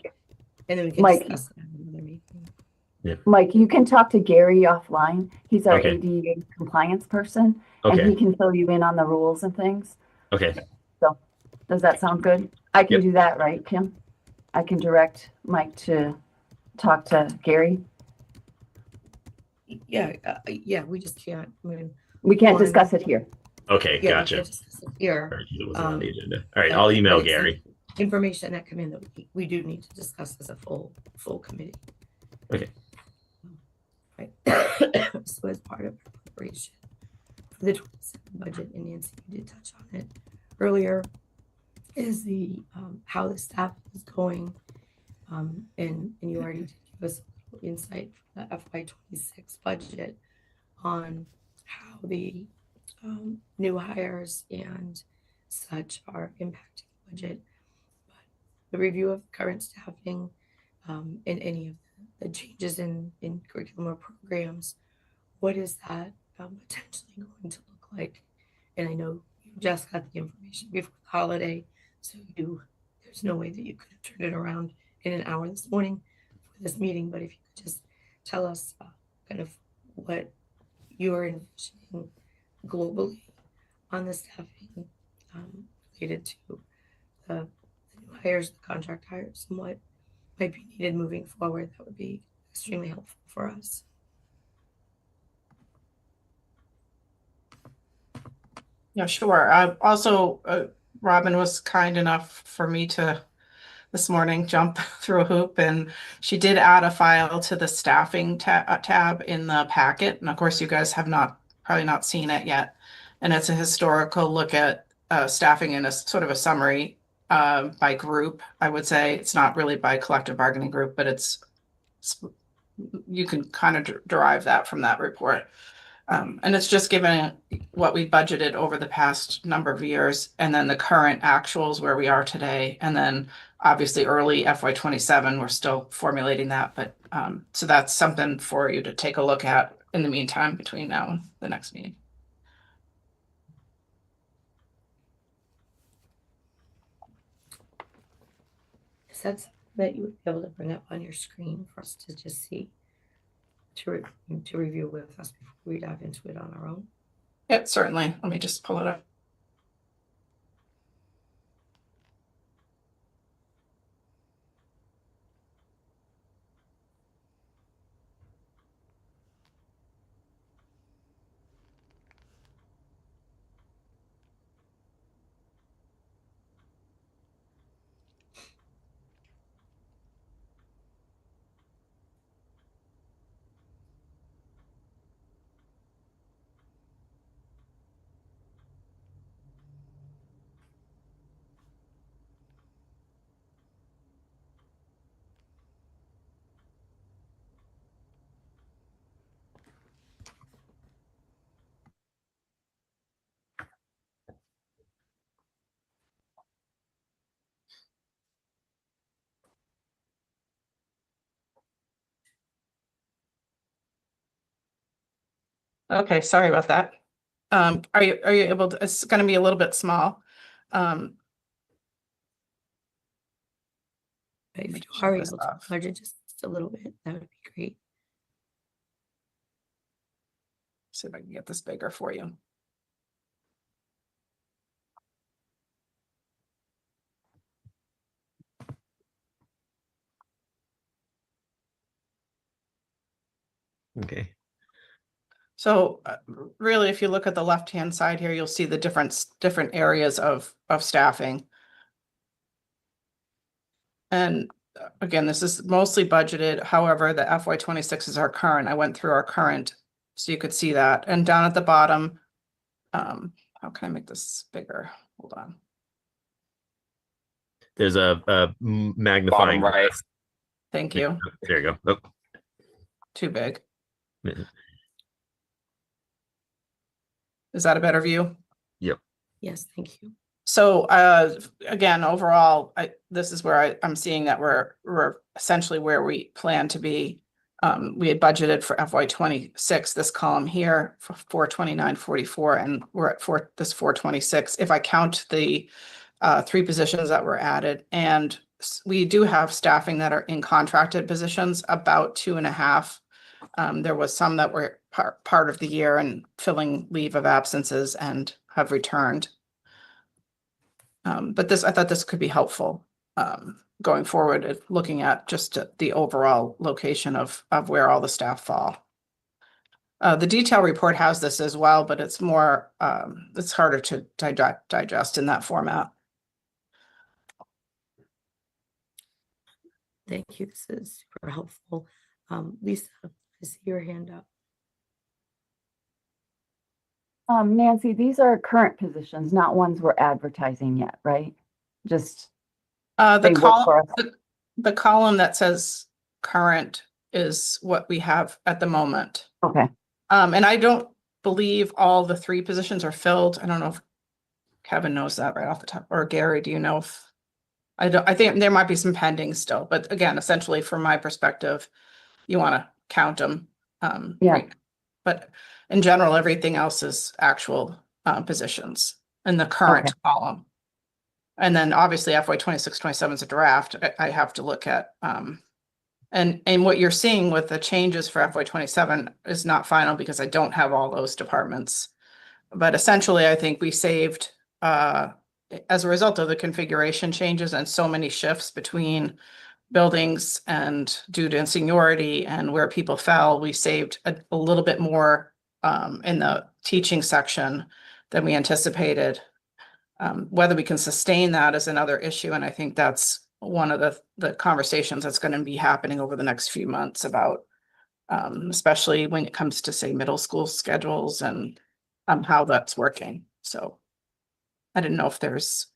and then we can Mike. discuss it at another meeting. Mike, you can talk to Gary offline. He's our Okay. ADA compliance person, And he Okay. can fill you in on the rules and things. Okay. So, does that sound good? I can Yep. do that, right, Kim? I can direct Mike to talk to Gary. Yeah, yeah, we just can't, I mean, We can't One. discuss it here. Okay. yeah, we Gotcha. can't discuss it here. All right, it wasn't on the Um, agenda. All right. but- I'll but email it's Gary. Information that come in that we do need to discuss as a full committee. Okay. Right. So as part of preparation for the 27 budget, and Nancy, you did touch on it earlier, is the how the staff is going, and you already did give us a little insight from the FY26 budget on how the new hires and such are impacting the budget. But the review of current staffing and any of the changes in curriculum or programs, what is that potentially going to look like? And I know you just got the information before the holiday, so there's no way that you could have turned it around in an hour this morning for this meeting. But if you could just tell us kind of what you're envisioning globally on the staffing related to the new hires, the contract hires, and what might be needed moving forward, that would be extremely helpful for us. Yeah, sure. Also, Robin was kind enough for me to this morning jump through a hoop, and she did add a file to the staffing tab in the packet. And of course, you guys have probably not seen it yet. And it's a historical look at staffing in a sort of a summary by group. I would say it's not really by collective bargaining group, but you can kind of derive that from that report. And it's just given what we budgeted over the past number of years, and then the current actuals where we are today, and then obviously early FY27, we're still formulating that. But so that's something for you to take a look at in the meantime between now and the next meeting. Is that something that you would be able to bring up on your screen for us to just see, to review with us before we dive into it on our own? Yeah, certainly. Let me just pull it up. Okay, sorry about that. Are you able to? It's going to be a little bit small. If you shut are this able to off. enlarge it just a little bit, that would be great. See if I can get this bigger for you. Okay. So really, if you look at the left-hand side here, you'll see the different areas of staffing. And again, this is mostly budgeted. However, the FY26 is our current. I went through our current, so you could see that. And down at the bottom, how can I make this bigger? Hold on. There's a magnifying. Bottom right. Thank you. There you go. Oh. Too big. Yeah. Is that a better view? Yes, thank you. So again, overall, this is where I'm seeing that we're essentially where we plan to be. We had budgeted for FY26, this column here for 429.44, and we're at 426. If I count the 3 positions that were added, and we do have staffing that are in contracted positions, about 2.5 There was some that were part of the year and filling leave of absences and have returned. But I thought this could be helpful going forward, looking at just the overall location of where all the staff fall. The detail report has this as well, but it's more, it's harder to digest in that format. Thank you. This is super helpful. Lisa, I see your hand up. Nancy, these are current positions, not ones we're advertising yet, right? Just The they work column, for us. the column that says current is what we have at the moment. Okay. And I don't believe all the 3 positions are filled. I don't know if Kevin knows that right off the top, or Gary, do you know if? I think there might be some pending still, but again, essentially from my perspective, you want to count them. Yeah. Right. But in general, everything else is actual positions in the current column. And then obviously FY 26-27 is a draft. I have to look at, and what you're seeing with the changes for FY 27 is not final because I don't have all those departments. But essentially, I think we saved, as a result of the configuration changes and so many shifts between buildings and due to seniority and where people fell, we saved a little bit more in the teaching section than we anticipated. Whether we can sustain that is another issue. And I think that's one of the conversations that's going to be happening over the next few months about, especially when it comes to, say, middle school schedules and how that's working. So I didn't know if there's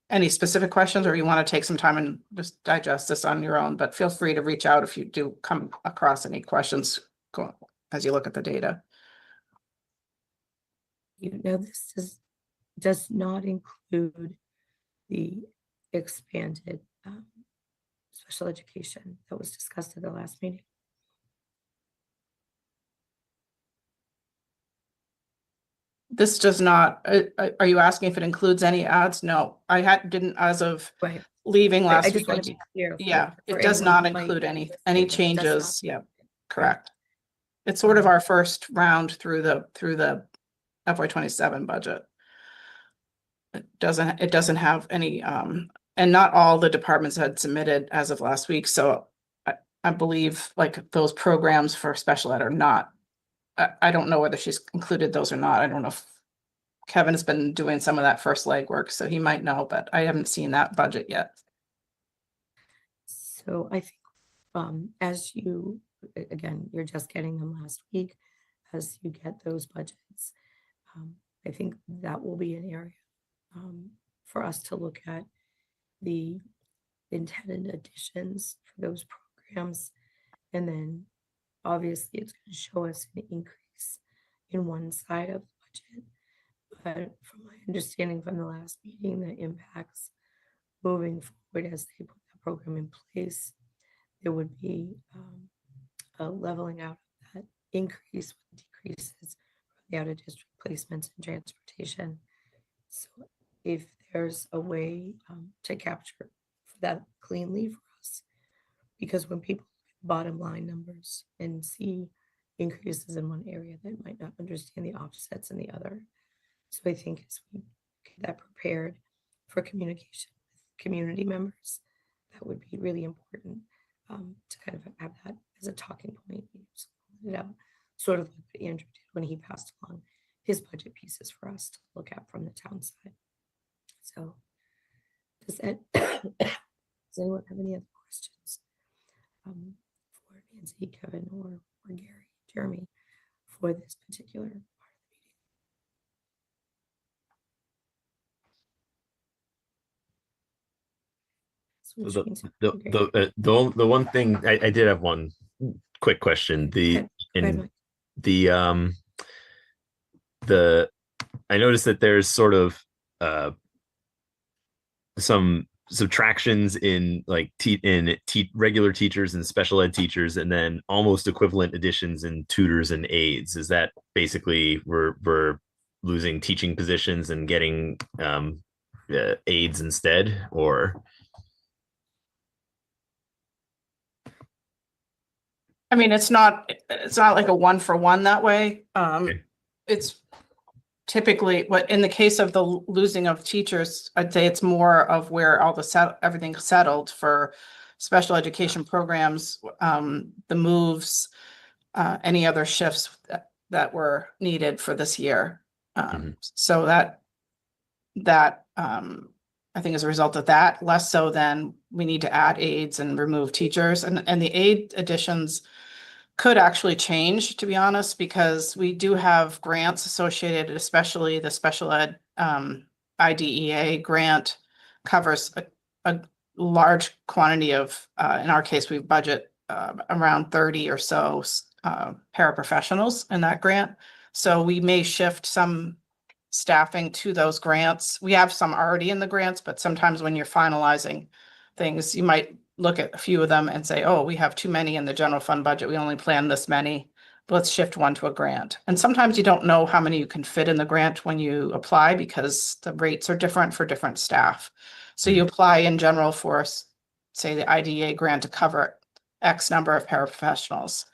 any specific questions or you want to take some time and just digest this on your own, but feel free to reach out if you do come across any questions as you look at the data. You know, this does not include the expanded special education that was discussed at the last meeting. This does not, are you asking if it includes any ads? No, I didn't as of Right. leaving last I week. just want to be clear. Yeah, for it does anyone not who might include be any listening, it does changes. not. Yeah, correct. It's sort of our first round through the FY 27 budget. It doesn't have any, and not all the departments had submitted as of last week. So I believe like those programs for special ed are not, I don't know whether she's included those or not. I don't know if Kevin has been doing some of that first legwork, so he might know, but I haven't seen that budget yet. So I think as you, again, you're just getting them last week, as you get those budgets, I think that will be an area for us to look at the intended additions for those programs. And then obviously it's going to show us an increase in one side of the budget. But from my understanding from the last meeting, the impacts moving forward as they put that program in place, there would be a leveling out of that increase with decreases from the out of district placements and transportation. So if there's a way to capture that cleanly for us, because when people bottom line numbers and see increases in one area, they might not understand the offsets in the other. So I think as we get that prepared for communication with community members, that would be really important to kind of have that as a talking point. You know, sort of like what Andrew did when he passed along his budget pieces for us to look at from the town side. So does anyone have any other questions for Nancy, Kevin, or Gary, Jeremy for this particular part of the meeting? The one thing I did have one quick question. I noticed that there's sort of some subtractions in like regular teachers and special ed teachers, and then almost equivalent additions in tutors and aides. Is that basically we're losing teaching positions and getting aides instead, or? I mean, it's not like a 1-for-1 that way. Okay. It's typically what, in the case of the losing of teachers, I'd say it's more of where all the everything's settled for special education programs, the moves, any other shifts that were needed for this year. So that I think as a result of that, less so than we need to add aides and remove teachers, and the aide additions could actually change, to be honest, because we do have grants associated, especially the special ed IDEA grant covers a large quantity of, in our case, we budget around 30 or so paraprofessionals in that grant. So we may shift some staffing to those grants. We have some already in the grants, but sometimes when you're finalizing things, you might look at a few of them and say, oh, we have too many in the general fund budget. We only plan this many. Let's shift one to a grant. And sometimes you don't know how many you can fit in the grant when you apply because the rates are different for different staff. So you apply in general for, say, the IDEA grant to cover X number of paraprofessionals.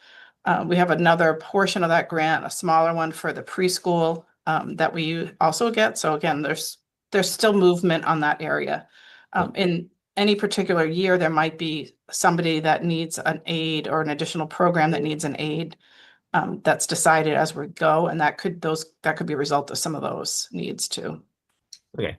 We have another portion of that grant, a smaller one for the preschool that we also get. So again, there's still movement on that area. In any particular year, there might be somebody that needs an aid or an additional program that needs an aid that's decided as we go, and that could be a result of some of those needs too. Okay.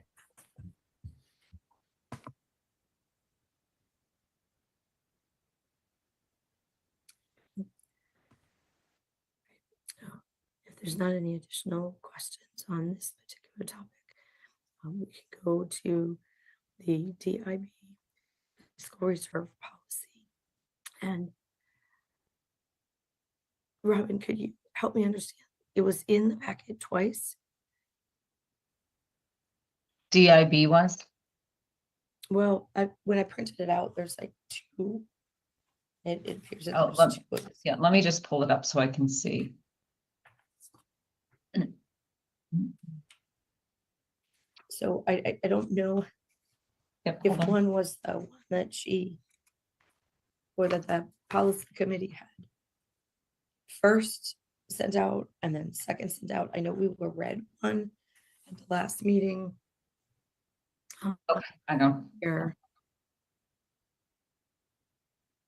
If there's not any additional questions on this particular topic, we can go to the DIB fiscal reserve policy. And Robin, could you help me understand? It was in the packet twice. DIB was? Well, when I printed it out, there's like two. It appears that Oh, there's two of us. Yeah, let me just pull it up so I can see. So I don't know Yep, if hold on. one was the one that or that the policy committee had first sent out and then second sent out. I know we were read one at the last meeting. Okay, I know. Here.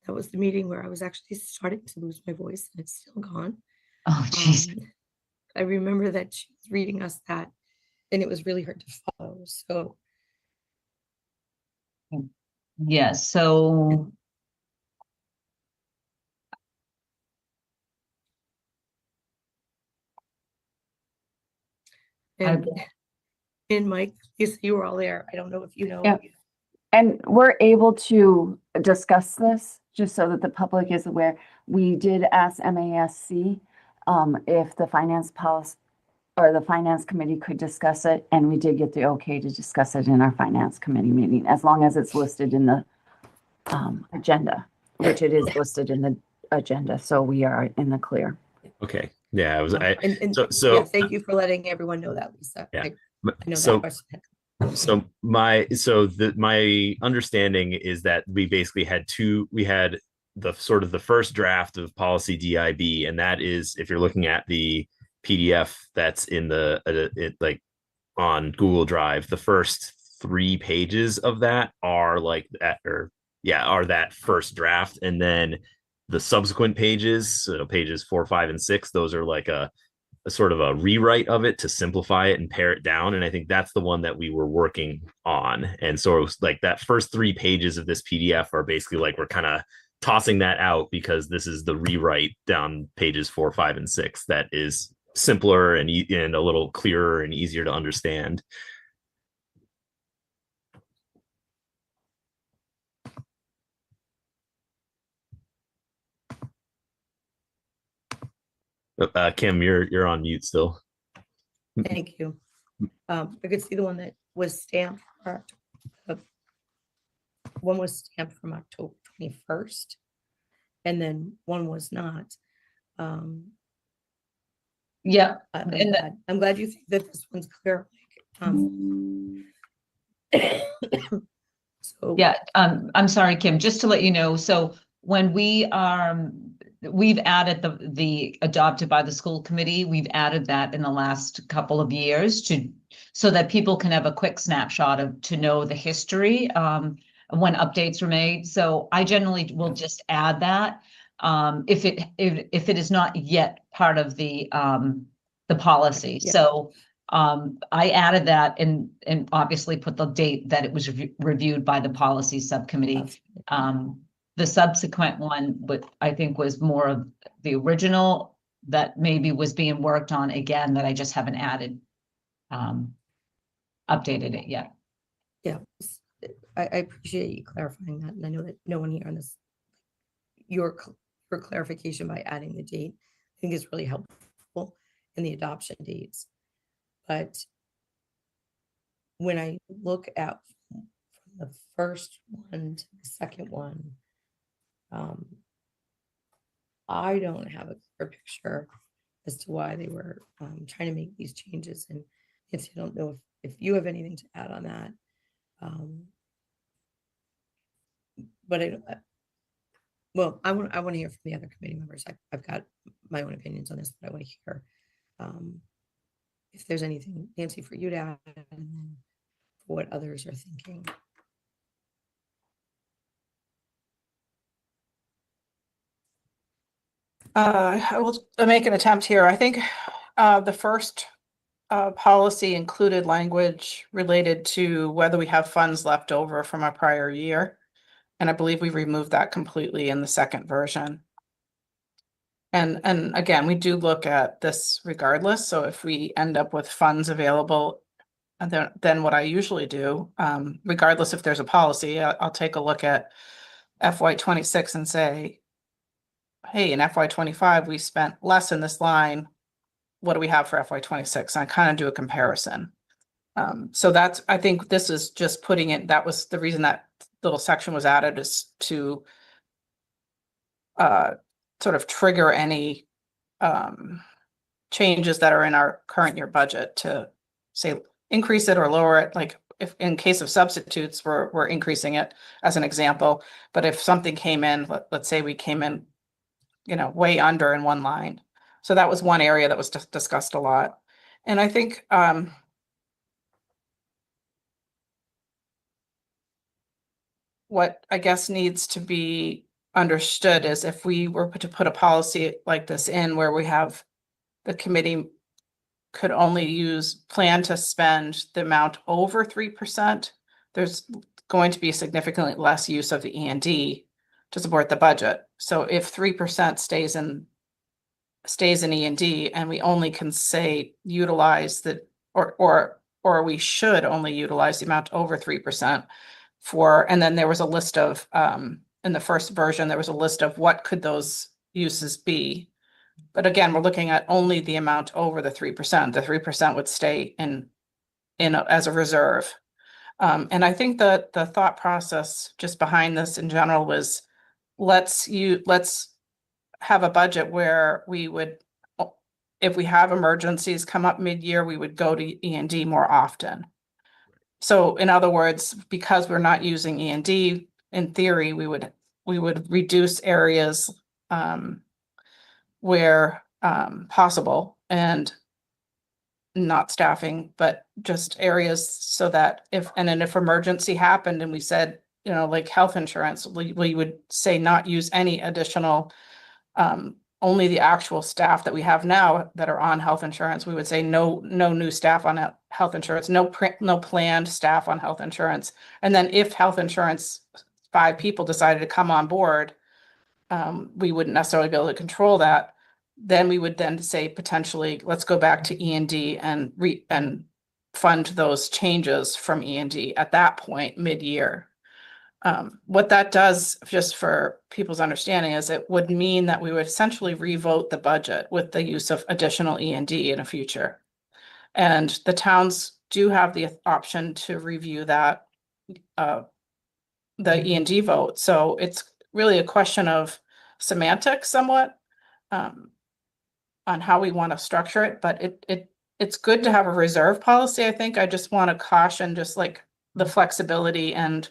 That was the meeting where I was actually starting to lose my voice and it's still gone. Oh, jeez. I remember that she was reading us that and it was really hard to follow. So Yeah, so and Mike, you were all there. I don't know if you know. Yeah. And we're able to discuss this, just so that the public is aware. We did ask MASC if the finance policy or the finance committee could discuss it, and we did get the okay to discuss it in our finance committee meeting, as long as it's listed in the agenda, which it is listed in the agenda, so we are in the clear. Okay. Yeah, I was. And So yeah, thank you for letting everyone know that, Lisa. Yeah. I know so that question. my understanding is that we basically had we had the sort of the first draft of policy DIB, and that is, if you're looking at the PDF that's in the like on Google Drive, the first 3 pages of that are like that, are that first draft, and then the subsequent pages, so pages 4, 5, and 6, those are like a sort of a rewrite of it to simplify it and pare it down. And I think that's the one that we were working on. And so it was like that first 3 pages of this PDF are basically like we're kind of tossing that out because this is the rewrite down pages 4, 5, and 6 that is simpler and a little clearer and easier to understand. Kim, you're on mute still. Thank you. I could see the one that was stamped. One was stamped from October 21st, and then one was not. Yeah, I'm glad you think that this one's clear. So yeah, I'm sorry, Kim, just to let you know, so when we we've added the adopted by the school committee. We've added that in the last couple of years so that people can have a quick snapshot to know the history when updates were made. So I generally will just add that if it is not yet part of the policy. Yeah. So I added that and obviously put the date that it was reviewed by the policy subcommittee. The subsequent one, I think was more of the original that maybe was being worked on again, that I just haven't updated it yet. Yeah, I appreciate you clarifying that, and I know that no one here on this, your clarification by adding the date, I think is really helpful in the adoption dates. But when I look at from the first one to the second one, I don't have a clear picture as to why they were trying to make these changes. And Nancy, I don't know if you have anything to add on that. But well, I want to hear from the other committee members. I've got my own opinions on this, but I want to hear if there's anything, Nancy, for you to add, and then for what others are thinking. I will make an attempt here. I think the first policy included language related to whether we have funds left over from a prior year. And I believe we removed that completely in the second version. And again, we do look at this regardless. So if we end up with funds available, and then what I usually do, regardless if there's a policy, I'll take a look at FY26 and say, hey, in FY25, we spent less in this line. What do we have for FY26? And I kind of do a comparison. So that's, I think this is just putting it, that was the reason that little section was added, is to sort of trigger any changes that are in our current year budget to say increase it or lower it. Like if in case of substitutes, we're increasing it as an example. But if something came in, let's say we came in, way under in one line. So that was one area that was discussed a lot. And I think what I guess needs to be understood is if we were to put a policy like this in where we have the committee could only plan to spend the amount over 3%, there's going to be significantly less use of the E&D to support the budget. So if 3% stays in E&D and we only can say utilize the, or we should only utilize the amount over 3% and then there was a list of, in the first version, there was a list of what could those uses be. But again, we're looking at only the amount over the 3%. The 3% would stay in as a reserve. And I think that the thought process just behind this in general was, let's have a budget where we would, if we have emergencies come up mid-year, we would go to E&D more often. So in other words, because we're not using E&D, in theory, we would reduce areas where possible, and not staffing, but just areas so that if emergency happened and we said, like health insurance, we would say not use any additional, only the actual staff that we have now that are on health insurance. We would say no new staff on health insurance, no planned staff on health insurance. And then if health insurance 5 people decided to come on board, we wouldn't necessarily be able to control that. Then we would then say potentially, let's go back to E&D and fund those changes from E&D at that point mid-year. What that does, just for people's understanding, is it would mean that we would essentially revote the budget with the use of additional E&D in the future. And the towns do have the option to review that, the E&D vote. So it's really a question of semantics somewhat, on how we want to structure it. But it's good to have a reserve policy. I think I just want to caution just like the flexibility, and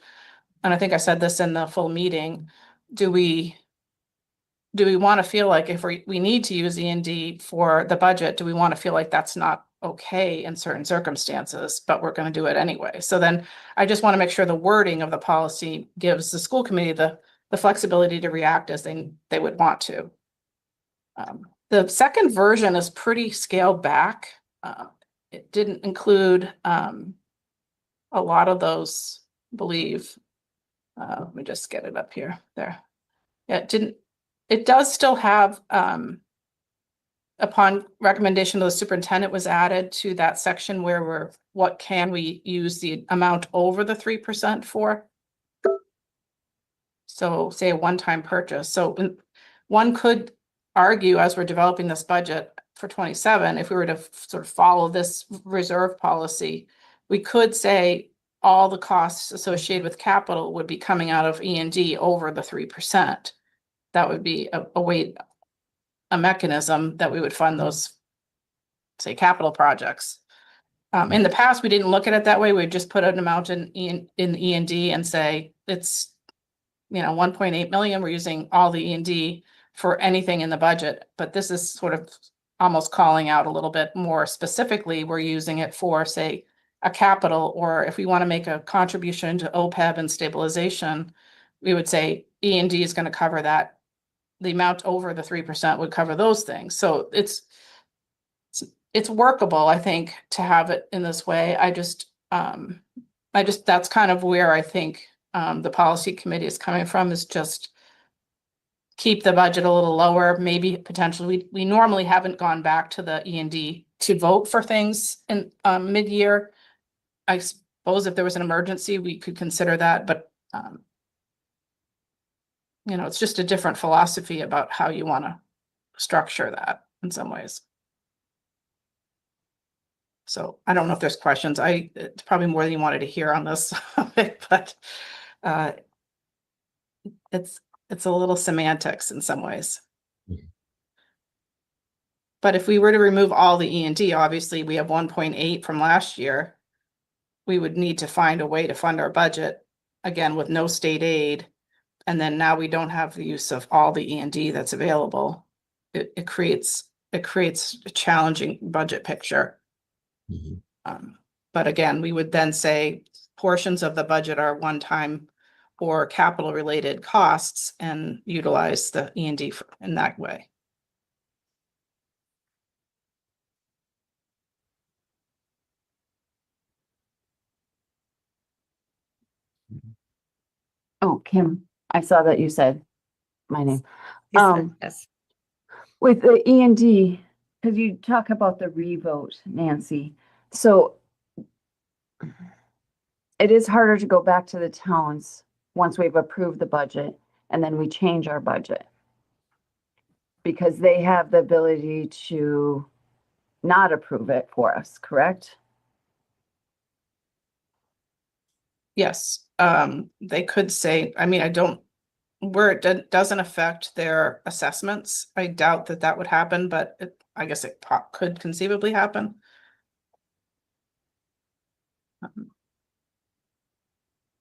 I think I said this in the full meeting. Do we do we want to feel like if we need to use E&D for the budget, do we want to feel like that's not okay in certain circumstances, but we're going to do it anyway? So then I just want to make sure the wording of the policy gives the school committee the flexibility to react as they would want to. The second version is pretty scaled back. It didn't include a lot of those, I believe. Let me just get it up here. There. Yeah, it does still have, upon recommendation of the superintendent, was added to that section where what can we use the amount over the 3% for? So say a one-time purchase. So one could argue, as we're developing this budget for 27, if we were to sort of follow this reserve policy, we could say all the costs associated with capital would be coming out of E&D over the 3%. That would be a mechanism that we would fund those, say, capital projects. In the past, we didn't look at it that way. We'd just put an amount in E&D and say it's, 1.8 million. We're using all the E&D for anything in the budget. But this is sort of almost calling out a little bit more specifically. We're using it for, say, a capital, or if we want to make a contribution to OPEB and stabilization, we would say E&D is going to cover that. The amount over the 3% would cover those things. So it's workable, I think, to have it in this way. I just that's kind of where I think the policy committee is coming from, is just keep the budget a little lower. Maybe potentially we normally haven't gone back to the E&D to vote for things in mid-year. I suppose if there was an emergency, we could consider that, but it's just a different philosophy about how you want to structure that in some ways. So I don't know if there's questions. It's probably more than you wanted to hear on this, but it's a little semantics in some ways. But if we were to remove all the E&D, obviously we have 1.8 from last year. We would need to find a way to fund our budget, again, with no state aid. And then now we don't have the use of all the E&D that's available. It creates a challenging budget picture. But again, we would then say portions of the budget are one-time or capital related costs and utilize the E&D in that way. Oh, Kim, I saw that you said my name. Yes. With the E&D, because you talk about the revote, Nancy. So it is harder to go back to the towns once we've approved the budget and then we change our budget, because they have the ability to not approve it for us, correct? Yes, they could say, where it doesn't affect their assessments, I doubt that would happen, but I guess it could conceivably happen.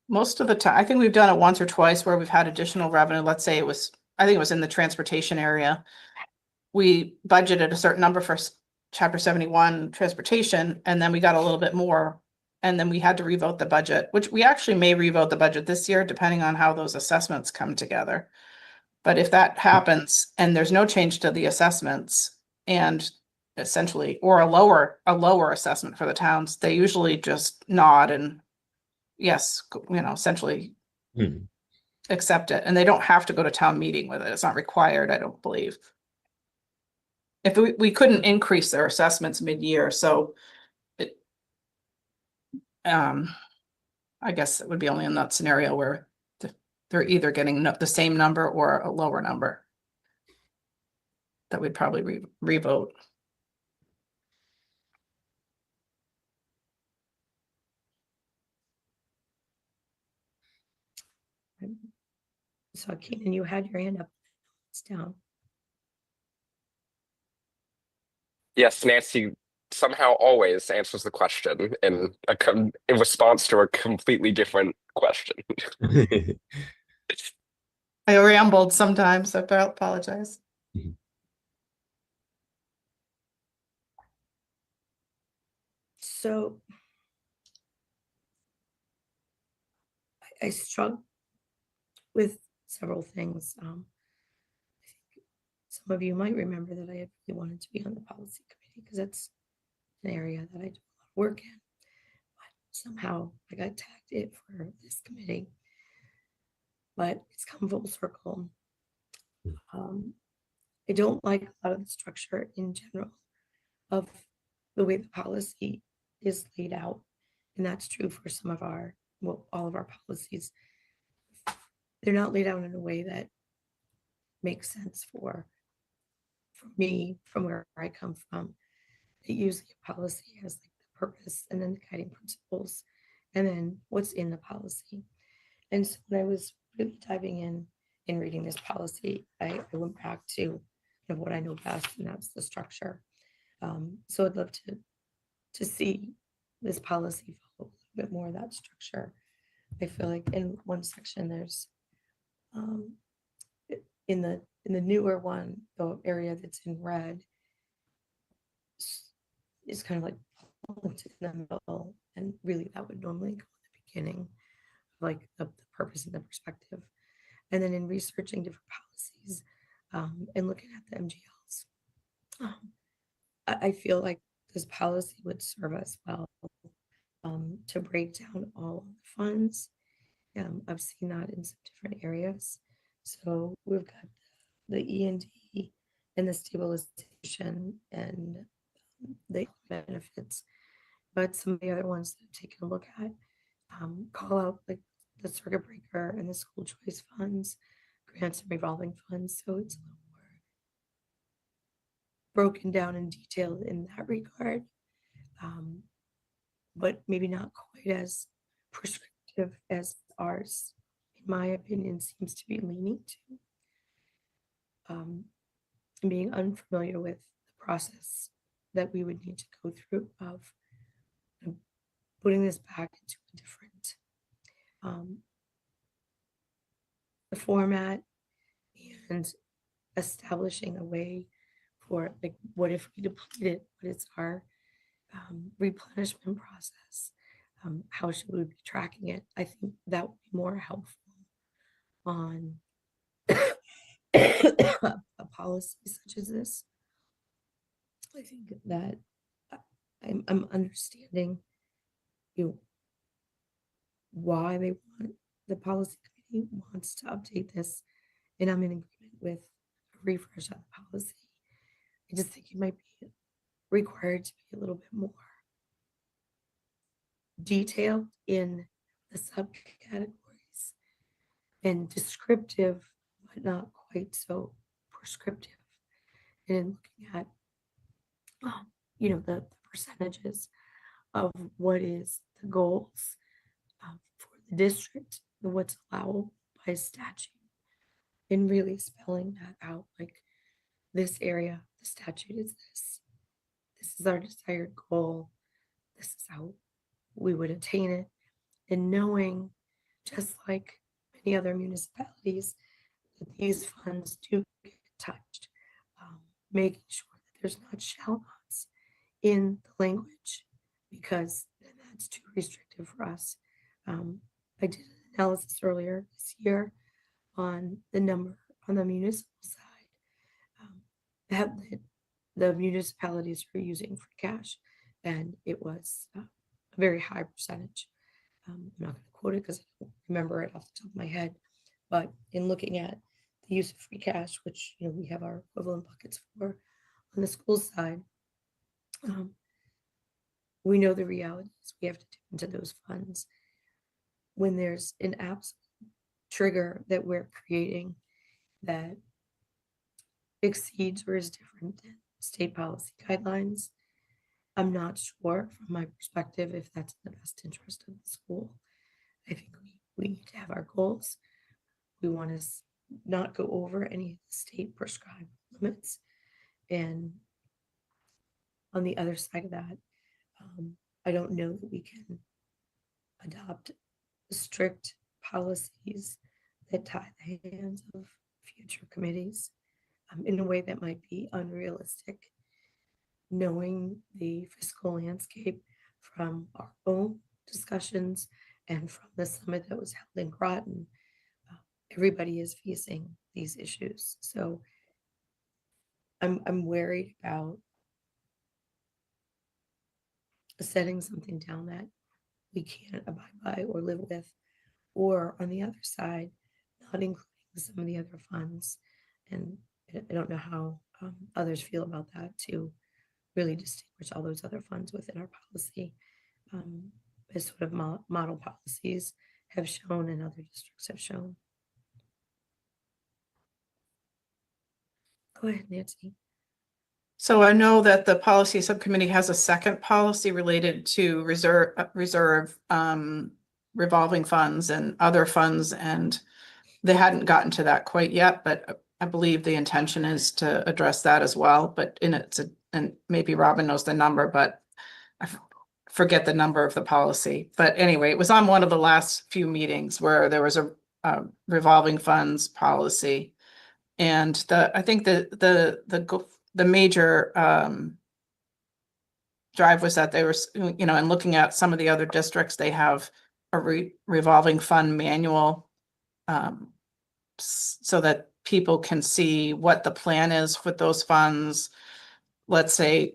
Most of the time, I think we've done it once or twice where we've had additional revenue. Let's say I think it was in the transportation area. We budgeted a certain number for Chapter 71 transportation, and then we got a little bit more. And then we had to revote the budget, which we actually may revote the budget this year, depending on how those assessments come together. But if that happens and there's no change to the assessments, and essentially, or a lower assessment for the towns, they usually just nod and yes, essentially accept it. And they don't have to go to town meeting with it. It's not required, I don't believe. If we couldn't increase their assessments mid-year, so I guess it would be only in that scenario where they're either getting the same number or a lower number that we'd probably revote. So Keenan, you had your hand up. It's down. Yes, Nancy somehow always answers the question in response to a completely different question. I rambled sometimes, so I apologize. So I struggle with several things. I think some of you might remember that I had really wanted to be on the policy committee because it's an area that I do a lot of work in. But somehow I got tagged it for this committee. But it's come full circle. I don't like a lot of the structure in general of the way the policy is laid out. And that's true for some of our, well, all of our policies. They're not laid out in a way that makes sense for me from where I come from. It usually a policy has like the purpose and then the guiding principles and then what's in the policy. And so when I was really diving in reading this policy, I went back to kind of what I know best, and that's the structure. So I'd love to see this policy follow a little bit more of that structure. I feel like in one section there's in the newer one, the area that's in red is kind of like in the middle, and really that would normally go in the beginning, like the purpose and the perspective. And then in researching different policies and looking at the MGLs, I feel like this policy would serve us well to break down all of the funds. I've seen that in some different areas. So we've got the E&D and the stabilization and the benefits, but some of the other ones that I've taken a look at call out like the circuit breaker and the school choice funds, grants and revolving funds. So it's a little more broken down and detailed in that regard, but maybe not quite as prescriptive as ours, in my opinion, seems to be leaning to. And being unfamiliar with the process that we would need to go through of putting this back into a different the format and establishing a way for like what if we deplete it, what is our replenishment process, how should we be tracking it? I think that would be more helpful on a policy such as this. I think that I'm understanding why they want the policy committee wants to update this, and I'm in agreement with a refresh of the policy. I just think it might be required to be a little bit more detailed in the subcategories and descriptive, but not quite so prescriptive. And in looking at, the percentages of what is the goals for the district and what's allowable by statute, and really spelling that out, like this area, the statute is this. This is our desired goal. This is how we would attain it. And knowing, just like many other municipalities, that these funds do get touched, making sure that there's not shall nots in the language, because then that's too restrictive for us. I did an analysis earlier this year on the number on the municipal side that the municipalities are using for cash, and it was a very high percentage. I'm not going to quote it because I don't remember it off the top of my head, but in looking at the use of free cash, which we have our equivalent buckets for on the school side, we know the reality is we have to dip into those funds when there's an absolute trigger that we're creating that exceeds or is different than state policy guidelines. I'm not sure from my perspective if that's in the best interest of the school. I think we need to have our goals. We want to not go over any of the state prescribed limits. And on the other side of that, I don't know that we can adopt strict policies that tie the hands of future committees in a way that might be unrealistic, knowing the fiscal landscape from our own discussions and from the summit that was held in Groton. Everybody is facing these issues. So I'm worried about setting something down that we can't abide by or live with, or on the other side, not including some of the other funds. And I don't know how others feel about that, to really distinguish all those other funds within our policy, as sort of model policies have shown and other districts have shown. Go ahead, Nancy. So I know that the policy subcommittee has a second policy related to reserve revolving funds and other funds, and they hadn't gotten to that quite yet, but I believe the intention is to address that as well. But and maybe Robin knows the number, but I forget the number of the policy. But anyway, it was on one of the last few meetings where there was a revolving funds policy, and I think the major drive was that they were, and looking at some of the other districts, they have a revolving fund manual, so that people can see what the plan is with those funds. Let's say,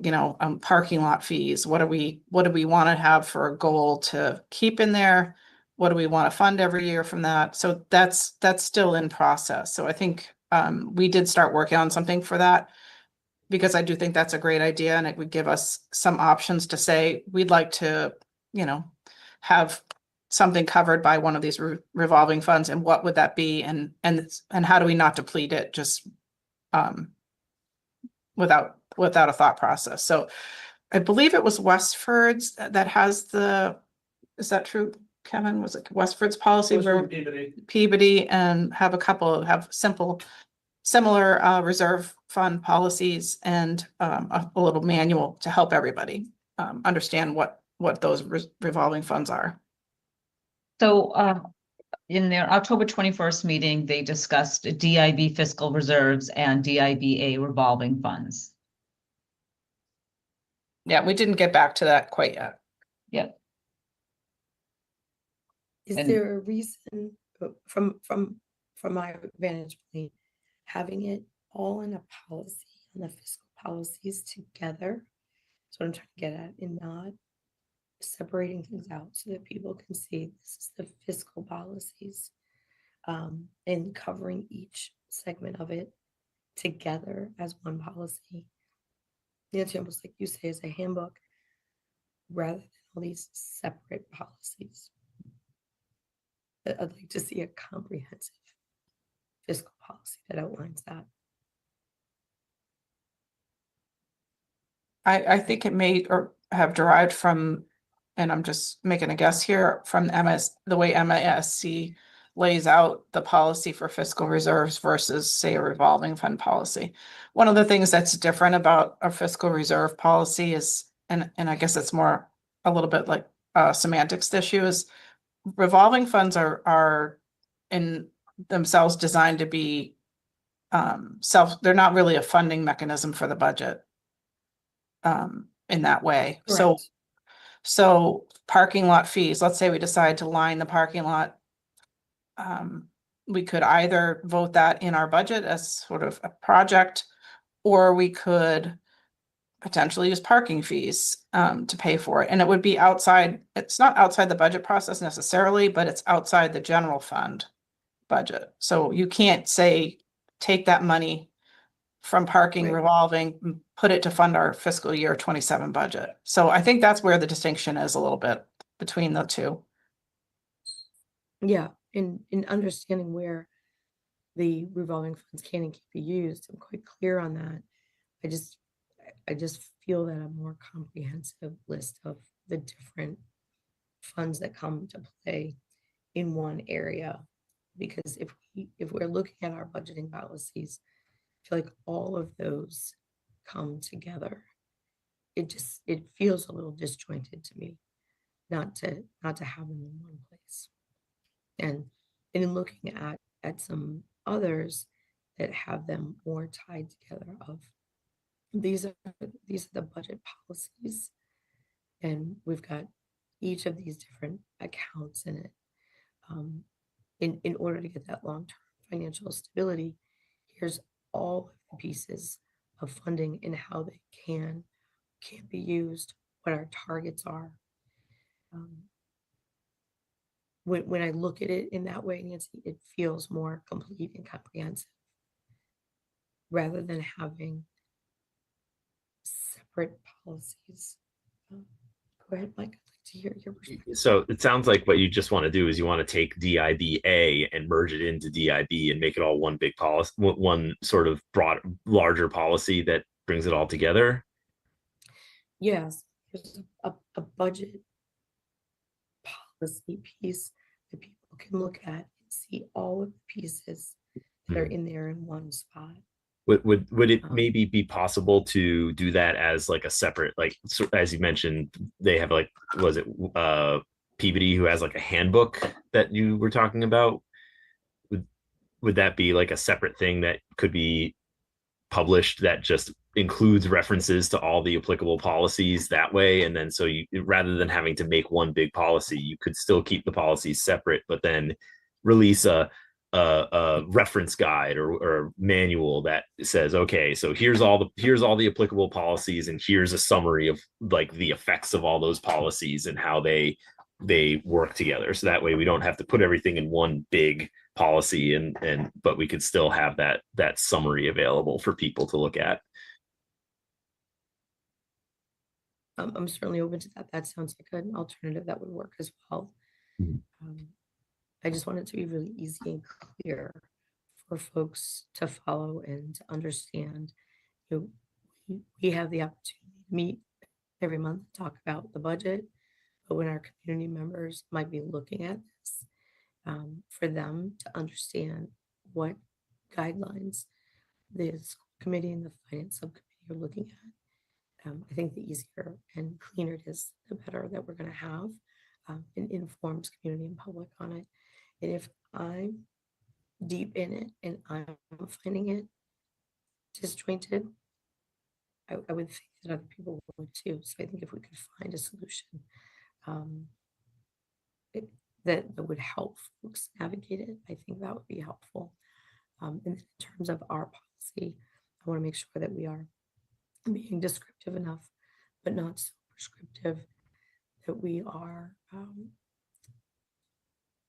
parking lot fees. What do we want to have for a goal to keep in there? What do we want to fund every year from that? So that's still in process. So I think we did start working on something for that, because I do think that's a great idea, and it would give us some options to say, we'd like to, have something covered by one of these revolving funds, and what would that be? And how do we not deplete it just without a thought process? So I believe it was Westford's that has is that true, Kevin? Was it Westford's policy? Where Peabody and have similar reserve fund policies, and a little manual to help everybody understand what those revolving funds are. So in their October 21st meeting, they discussed DIB fiscal reserves and DIBA revolving funds. Yeah, we didn't get back to that quite yet. Yep. Is And- there a reason, from my vantage point, having it all in a policy and the fiscal policies together? That's what I'm trying to get at, and not separating things out so that people can see this is the fiscal policies, and covering each segment of it together as one policy. It's almost like you say, as a handbook, rather than all these separate policies. I'd like to see a comprehensive fiscal policy that outlines that. I think it may or have derived from, and I'm just making a guess here, from the way MASC lays out the policy for fiscal reserves versus, say, a revolving fund policy. One of the things that's different about a fiscal reserve policy is, and I guess it's more a little bit like a semantics issue, is revolving funds are in themselves designed to be they're not really a funding mechanism for the budget in that way. Correct. So parking lot fees, let's say we decide to line the parking lot. We could either vote that in our budget as sort of a project, or we could potentially use parking fees to pay for it. And it would be outside, it's not outside the budget process necessarily, but it's outside the general fund budget. So you can't say, take that money from parking Right. revolving, put it to fund our fiscal year 27 budget. So I think that's where the distinction is a little bit between the two. Yeah, in understanding where the revolving funds can and can't be used, I'm quite clear on that. I just feel that a more comprehensive list of the different funds that come to play in one area, because if we're looking at our budgeting policies, I feel like all of those come together. It feels a little disjointed to me, not to have them in one place. And in looking at at some others that have them more tied together of these are the budget policies, and we've got each of these different accounts in it. In order to get that long-term financial stability, here's all of the pieces of funding and how they can't be used, what our targets are. When I look at it in that way, Nancy, it feels more complete and comprehensive rather than having separate policies. Go ahead, Mike. I'd like to hear your perspective. So it sounds like what you just want to do is you want to take DIBA and merge it into DIB and make it all one big policy, one sort of broad, larger policy that brings it all together. Yes, there's a budget policy piece that people can look at and see all of the pieces that are in there in one spot. Would it maybe be possible to do that as like a separate, like, so as you mentioned, they have like, was it Peabody who has like a handbook that you were talking about? Would that be like a separate thing that could be published that just includes references to all the applicable policies that way? And then so you, rather than having to make one big policy, you could still keep the policies separate, but then release a reference guide or manual that says, okay, so here's all the applicable policies, and here's a summary of like the effects of all those policies and how they work together. So that way we don't have to put everything in one big policy, but we could still have that summary available for people to look at. I'm certainly open to that. That sounds like an alternative that would work as well. I just want it to be really easy and clear for folks to follow and to understand. You know, we have the opportunity to meet every month, talk about the budget, but when our community members might be looking at this, for them to understand what guidelines the school committee and the finance subcommittee are looking at. I think the easier and cleaner it is, the better that we're going to have, and informs community and public on it. And if I'm deep in it and I'm finding it disjointed, I would think that other people would too. So I think if we could find a solution that would help folks navigate it, I think that would be helpful. And in terms of our policy, I want to make sure that we are being descriptive enough, but not so prescriptive that we are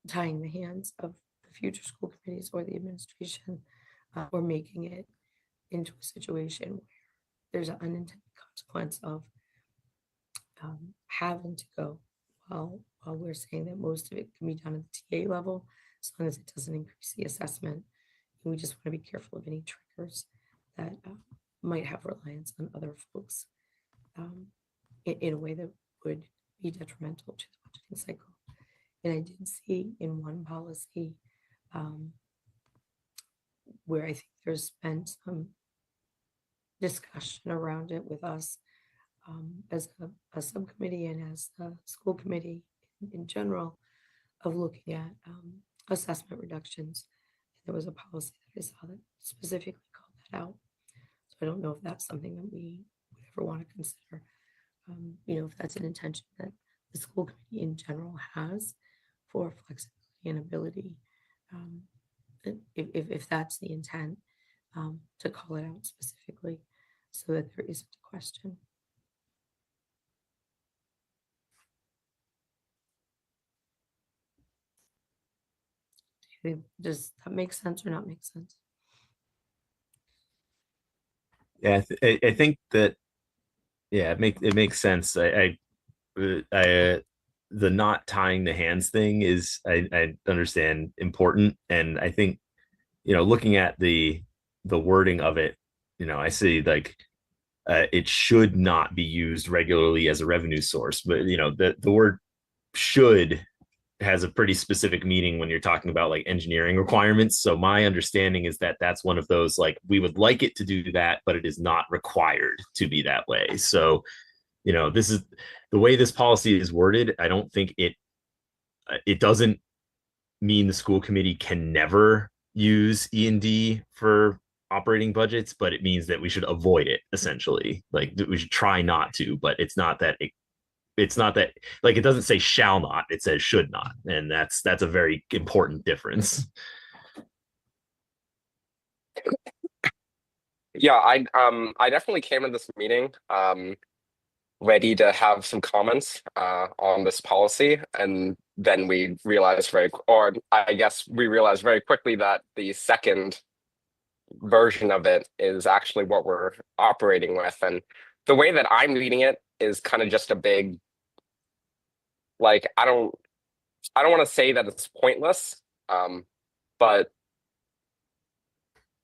tying the hands of the future school committees or the administration, or making it into a situation where there's an unintended consequence of having to go while we're saying that most of it can be done at the TA level, as long as it doesn't increase the assessment. And we just want to be careful of any triggers that might have reliance on other folks in a way that would be detrimental to the budgeting cycle. And I did see in one policy where I think there's been some discussion around it with us as a subcommittee and as the school committee in general, of looking at assessment reductions. There was a policy that I saw that specifically called that out. So I don't know if that's something that we would ever want to consider. You know, if that's an intention that the school committee in general has for flexibility and ability, if that's the intent, to call it out specifically so that there isn't a question. Does that make sense or not make sense? Yeah, I think that, yeah, it makes sense. The not tying the hands thing is, I understand, important, and I think, you know, looking at the wording of it, you know, I see like it should not be used regularly as a revenue source, but you know, the word should has a pretty specific meaning when you're talking about like engineering requirements. So my understanding is that that's one of those, like, we would like it to do that, but it is not required to be that way. So, you know, this is the way this policy is worded. I don't think it doesn't mean the school committee can never use E&D for operating budgets, but it means that we should avoid it essentially. Like we should try not to, but it's not that like it doesn't say shall not, it says should not. And that's a very important difference. Yeah, I definitely came to this meeting ready to have some comments on this policy, and then we realized I guess we realized very quickly that the second version of it is actually what we're operating with. And the way that I'm reading it is kind of just a big, like, I don't want to say that it's pointless, but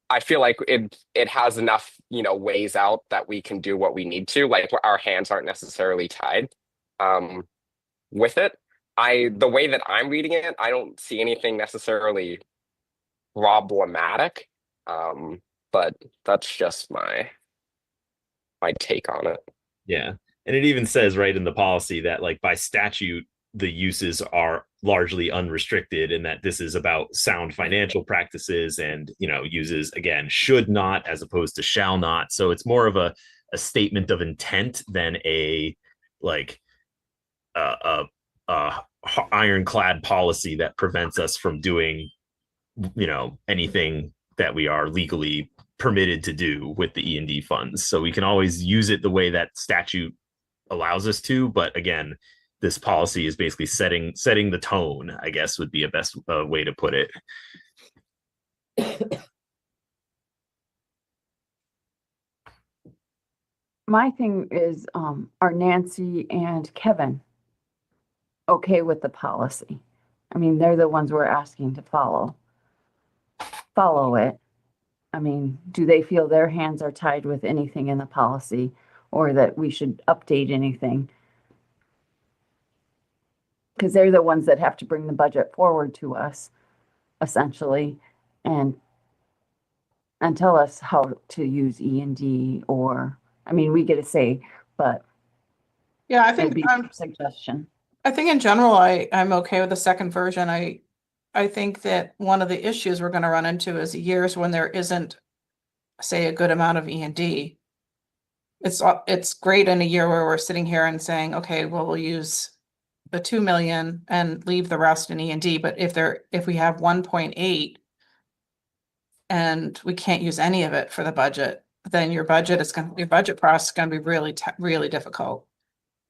I feel like it has enough, ways out that we can do what we need to. Like our hands aren't necessarily tied with it. The way that I'm reading it, I don't see anything necessarily problematic. But that's just my take on it. Yeah. And it even says right in the policy that like by statute, the uses are largely unrestricted, and that this is about sound financial practices and, uses again, should not as opposed to shall not. So it's more of a statement of intent than a ironclad policy that prevents us from doing, anything that we are legally permitted to do with the E&D funds. So we can always use it the way that statute allows us to, but again, this policy is basically setting the tone, I guess would be a best way to put it. My thing is, are Nancy and Kevin okay with the policy? I mean, they're the ones we're asking to follow it. I mean, do they feel their hands are tied with anything in the policy, or that we should update anything? Because they're the ones that have to bring the budget forward to us, essentially, and tell us how to use E&D, or, I mean, we get a say, but Yeah, I it'd think be a suggestion. I think in general, I'm okay with the second version. I think that one of the issues we're going to run into is years when there isn't, say, a good amount of E&D. It's great in a year where we're sitting here and saying, okay, well, we'll use the 2 million and leave the rest in E&D. But if we have 1.8 and we can't use any of it for the budget, then your budget process is going to be really difficult.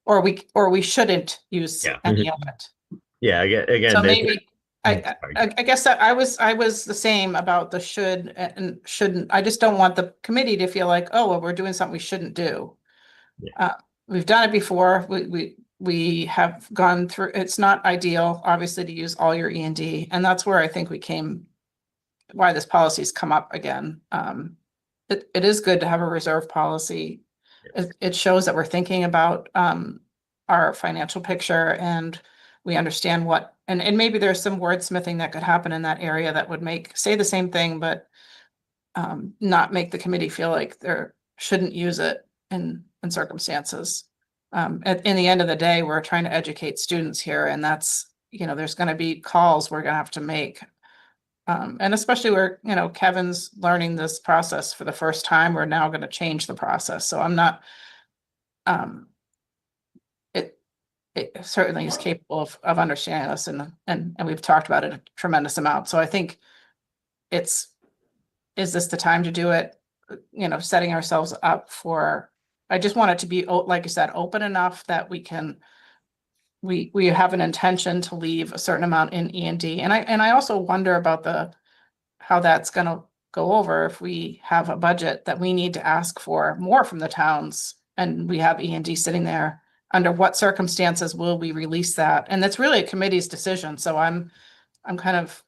Or we shouldn't use Yeah. any of it. Yeah, again, So maybe I guess that I was the same about the should and shouldn't. I just don't want the committee to feel like, oh, well, we're doing something we shouldn't do. Yeah. We've done it before. We have gone through. It's not ideal, obviously, to use all your E&D, and that's where I think why this policy's come up again. It is good to have a reserve policy. It shows that we're thinking about our financial picture, and we understand what, and maybe there's some wordsmithing that could happen in that area that would say the same thing, but not make the committee feel like they shouldn't use it in circumstances. In the end of the day, we're trying to educate students here, and that's, there's going to be calls we're going to have to make. And especially where, Kevin's learning this process for the first time, we're now going to change the process. So I'm not, it certainly is capable of understanding us, and we've talked about it a tremendous amount. So I think is this the time to do it? Setting ourselves up for, I just want it to be, like I said, open enough that we have an intention to leave a certain amount in E&D. And I also wonder about how that's going to go over if we have a budget that we need to ask for more from the towns, and we have E&D sitting there. Under what circumstances will we release that? And that's really a committee's decision. So I'm kind of,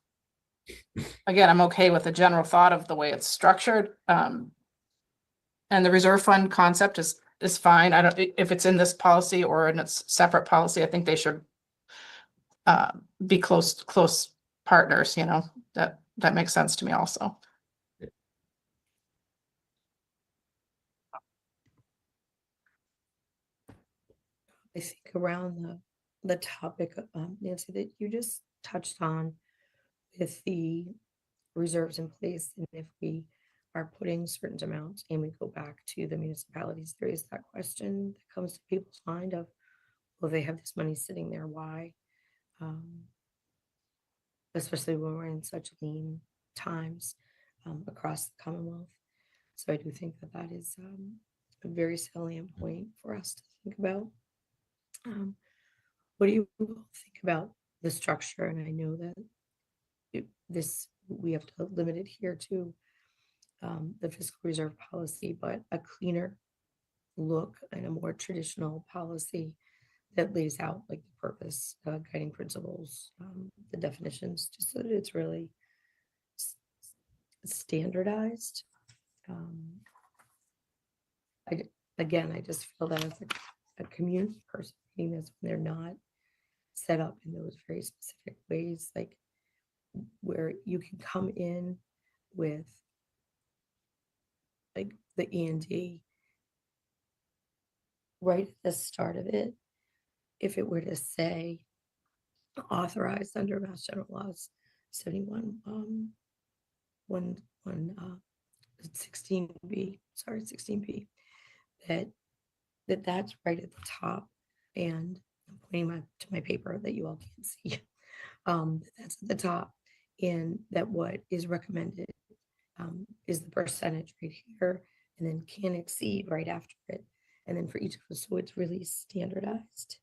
again, I'm okay with the general thought of the way it's structured. And the reserve fund concept is fine. I don't, if it's in this policy or in its separate policy, I think they should be close partners, that makes sense to me also. I think around the topic, Nancy, that you just touched on with the reserves in place, and if we are putting certain amounts and we go back to the municipalities, there is that question that comes to people's mind of, well, they have this money sitting there, why? Especially when we're in such lean times across the Commonwealth. So I do think that that is a very salient point for us to think about. What do you think about the structure? And I know that we have to limit it here to the fiscal reserve policy, but a cleaner look and a more traditional policy that lays out like the purpose, guiding principles, the definitions, just so that it's really standardized. I just feel that as a community person reading this, when they're not set up in those very specific ways, like where you can come in with like the E&D right at the start of it, if it were to say authorized under Mass General Laws 71, 16B, 16B, that's right at the top. And I'm pointing to my paper that you all can't see. That's at the top, and that what is recommended is the percentage right here, and then can exceed right after it, and then for each of us, so it's really standardized.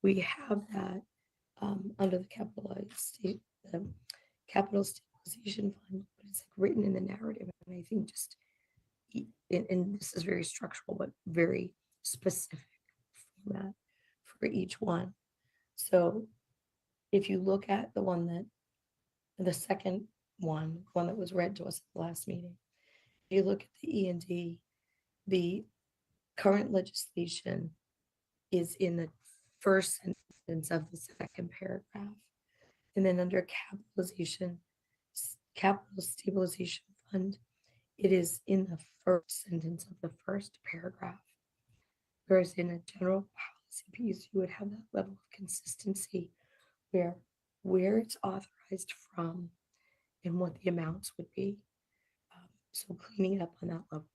We have that under the capital stabilization fund, but it's like written in the narrative, and I think just and this is very structural, but very specific format for each one. So if you look at the second one that was read to us at the last meeting, if you look at the E&D, the current legislation is in the first sentence of the second paragraph. And then under capital stabilization fund, it is in the first sentence of the first paragraph. Whereas in a general policy piece, you would have that level of consistency where it's authorized from and what the amounts would be. So cleaning it up on that level.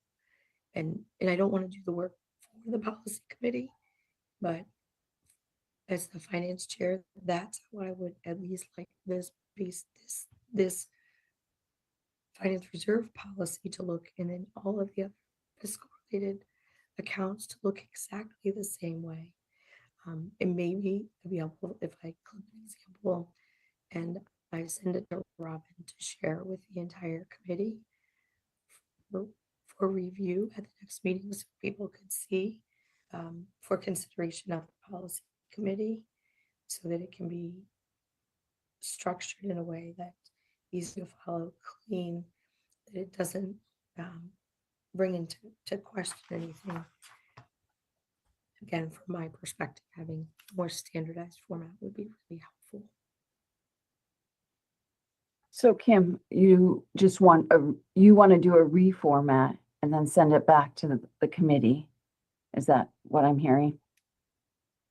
And I don't want to do the work for the policy committee, but as the finance chair, that's how I would at least like this finance reserve policy to look, and then all of the other fiscal related accounts to look exactly the same way. And maybe it'd be helpful if I clip an example and I send it to Robin to share with the entire committee for review at the next meeting, so people could see for consideration of the policy committee, so that it can be structured in a way that's easy to follow, clean, that it doesn't bring into question anything. Again, from my perspective, having more standardized format would be really helpful. So Kim, you just want you want to do a reformat and then send it back to the committee. Is that what I'm hearing?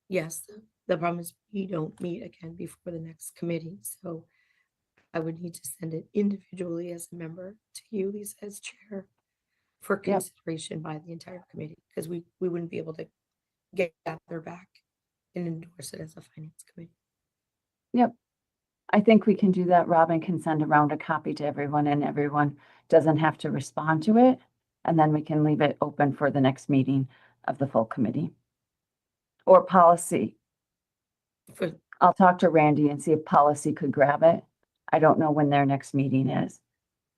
Yes, the problem is we don't meet again before the next committee, so I would need to send it individually as a member to you, Lisa, as chair, for consideration by the entire committee, because we wouldn't be able to gather back and endorse it as a finance committee. Yep. I think we can do that. Robin can send around a copy to everyone, and everyone doesn't have to respond to it. And then we can leave it open for the next meeting of the full committee. Or policy. I'll talk to Randy and see if policy could grab it. I don't know when their next meeting is.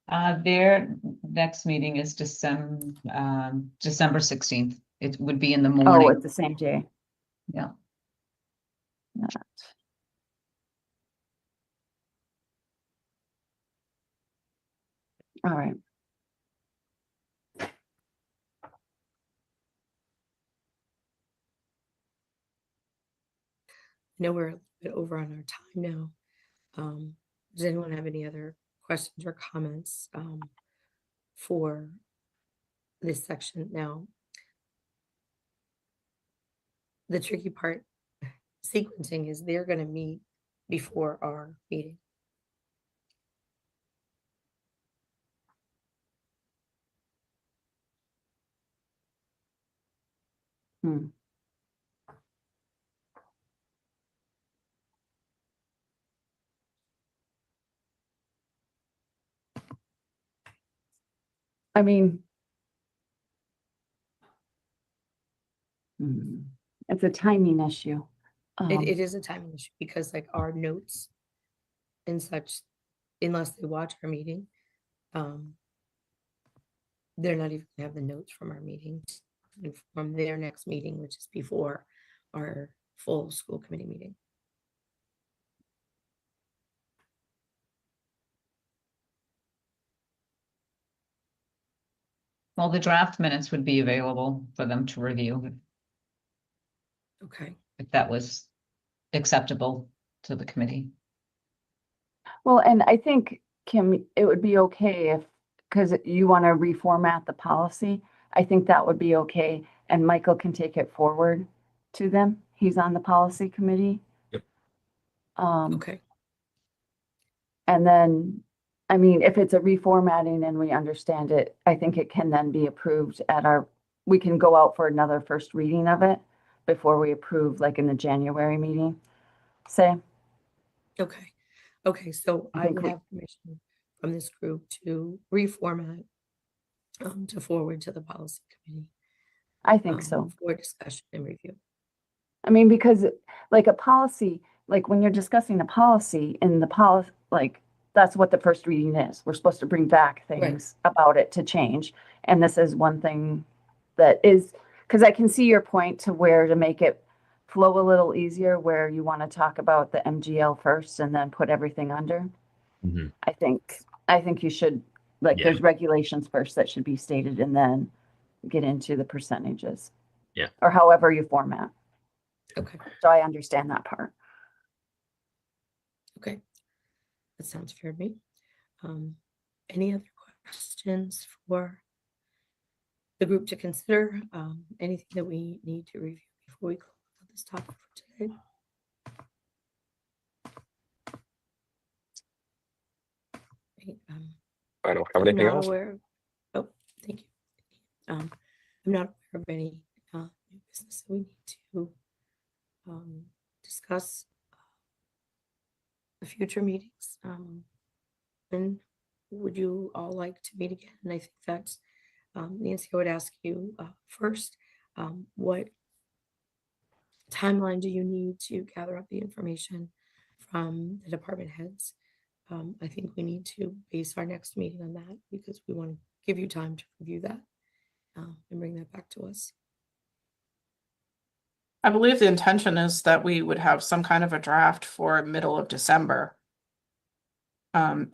Their next meeting is December 16th. It would be in the Oh, morning. it's the same day. Yeah. All right. I know we're a little bit over on our time now. Does anyone have any other questions or comments for this section? Now, the tricky part, sequencing, is they're going to meet before our meeting. Hmm. I mean, it's a timing issue. It is a timing issue because like our notes and such, unless they watch our meeting, they're not even gonna have the notes from our meeting and from their next meeting, which is before our full school committee meeting. Well, the draft minutes would be available for them to review Okay. if that was acceptable to the committee. Well, and I think, Kim, it would be okay if, because you want to reformat the policy, I think that would be okay. And Michael can take it forward to them. He's on the policy committee. Yep. Okay. And then, I mean, if it's a reformatting and we understand it, I think it can then be approved at we can go out for another first reading of it before we approve, like in the January meeting, say. Okay. Okay. So I I think would we- have permission from this group to reformat to forward to the policy committee I think so. for discussion and review. I mean, because like a policy, like when you're discussing a policy in the policy, like that's what the first reading is. We're supposed to bring back things about it to change. And this is one thing that is, because I can see your point to where to make it flow a little easier, where you want to talk about the MGL first and then put everything under. Mhm. I think you should, like, Yeah. there's regulations first that should be stated and then get into the percentages. Yeah. Or however you format. Okay. So I understand that part. Okay. That sounds fair to me. Any other questions for the group to consider? Anything that we need to review before we close out this topic for today? Okay, I don't have I'm anything not else. aware. Oh, thank you. I'm not aware of any new business that we need to discuss the future meetings. When would you all like to meet again? And I think that's Nancy, I would ask you first, what timeline do you need to gather up the information from the department heads? I think we need to base our next meeting on that because we want to give you time to review that and bring that back to us. I believe the intention is that we would have some kind of a draft for middle of December. And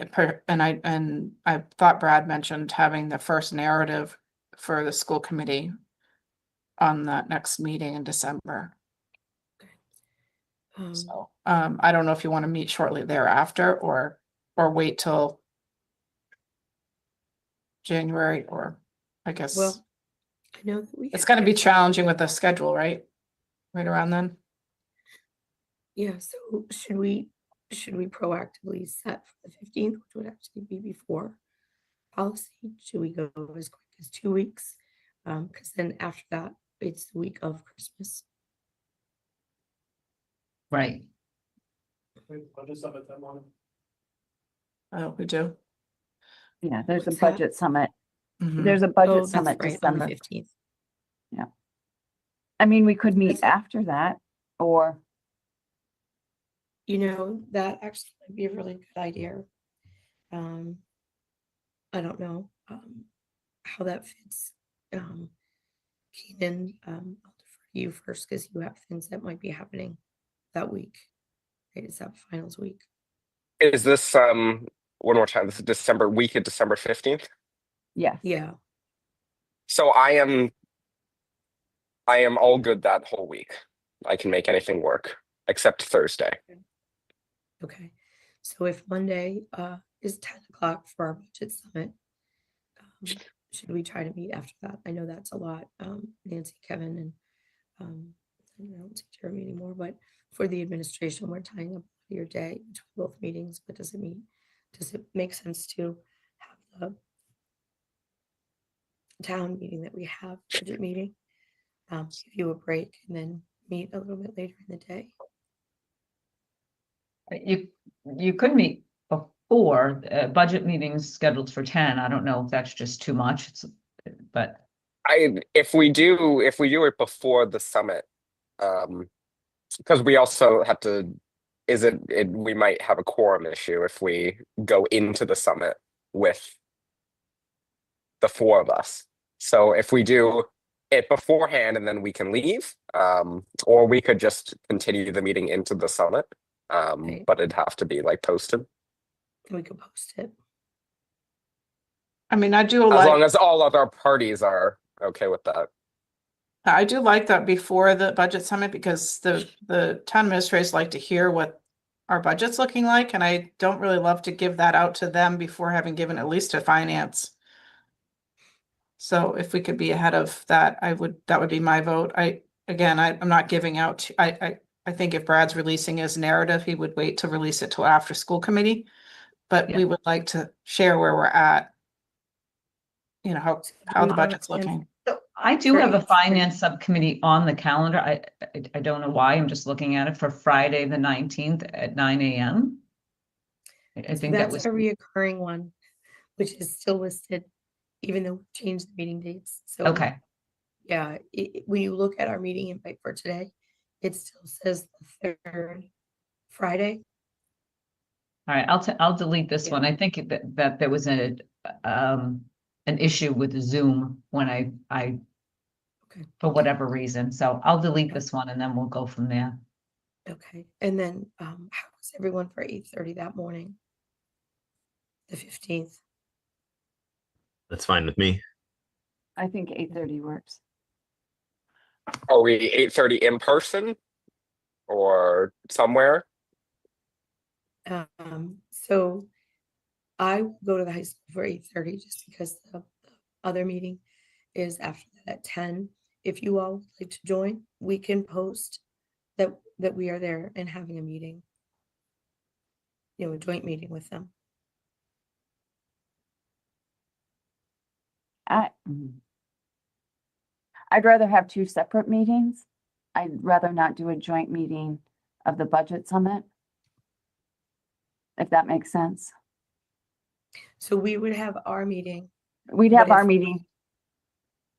I thought Brad mentioned having the first narrative for the school committee on that next meeting in December. So, I don't know if you want to meet shortly thereafter or wait till January, or I guess Well, I know that we it's going to be challenging with the schedule, right? Right around then. Yeah, so should we proactively set for the 15th, which would actually be before policy? Should we go as quick as 2 weeks? Because then after that, it's the week of Christmas. Right. Oh, we do. Yeah, there's a What's that? budget summit. Mhm. There's a Oh, budget that's summit right, on the December. 15th. I mean, we could meet That's- after that or, You know, that actually might be a really good idea. I don't know how that fits. Keenan, I'll defer to you first because you have things that might be happening that week. Right? It's that finals week. Is this one more time? This is December week of December 15th. yes. Yeah. So I am all good that whole week. I can make anything work except Thursday. Okay. So if Monday is 10 o'clock for our budget summit, should we try to meet after that? I know that's a lot. Nancy, Kevin, and I don't take Jeremy anymore, but for the administration, we're tying up your day between both meetings. But does it make sense to have the town meeting that we have budget meeting give you a break and then meet a little bit later in the day. You could meet before, budget meetings scheduled for 10. I don't know if that's just too much, but If we do it before the summit, because we also have to, we might have a quorum issue if we go into the summit with the four of us. So if we do it beforehand and then we can leave, or we could just continue the meeting into the summit, Right. but it'd have to be like posted. We could post it. I mean, I do As like, long as all other parties are okay with that. I do like that before the budget summit, because the town administrators like to hear what our budget's looking like, and I don't really love to give that out to them before having given at least to finance. So if we could be ahead of that, that would be my vote. I'm not giving out, I think if Brad's releasing his narrative, he would wait to release it till after school committee. But we would like to share where we're at, you know, how the budget's looking. so I do have a Great. finance subcommittee on the calendar. I don't know why. I'm just looking at it for Friday, the 19th at 9 a.m. I think that That's was a reoccurring one, which is still listed, even though we changed the meeting dates. So okay. yeah, when you look at our meeting invite for today, it still says the third Friday. All right, I'll delete this Yeah. one. I think that there was an issue with Zoom when I Okay. for whatever reason. So I'll delete this one and then we'll go from there. Okay. And then how was everyone for 8:30 that morning? The 15th. That's fine with me. I think 8:30 works. Are we 8:30 in person or somewhere? So I will go to the high school for 8:30 just because the other meeting is after that at 10. If you all would like to join, we can post that we are there and having a meeting. You know, a joint meeting with them. I'd rather have two separate meetings. I'd rather not do a joint meeting of the budget summit. If that makes sense. So we would have our meeting, We'd But have our if- meeting.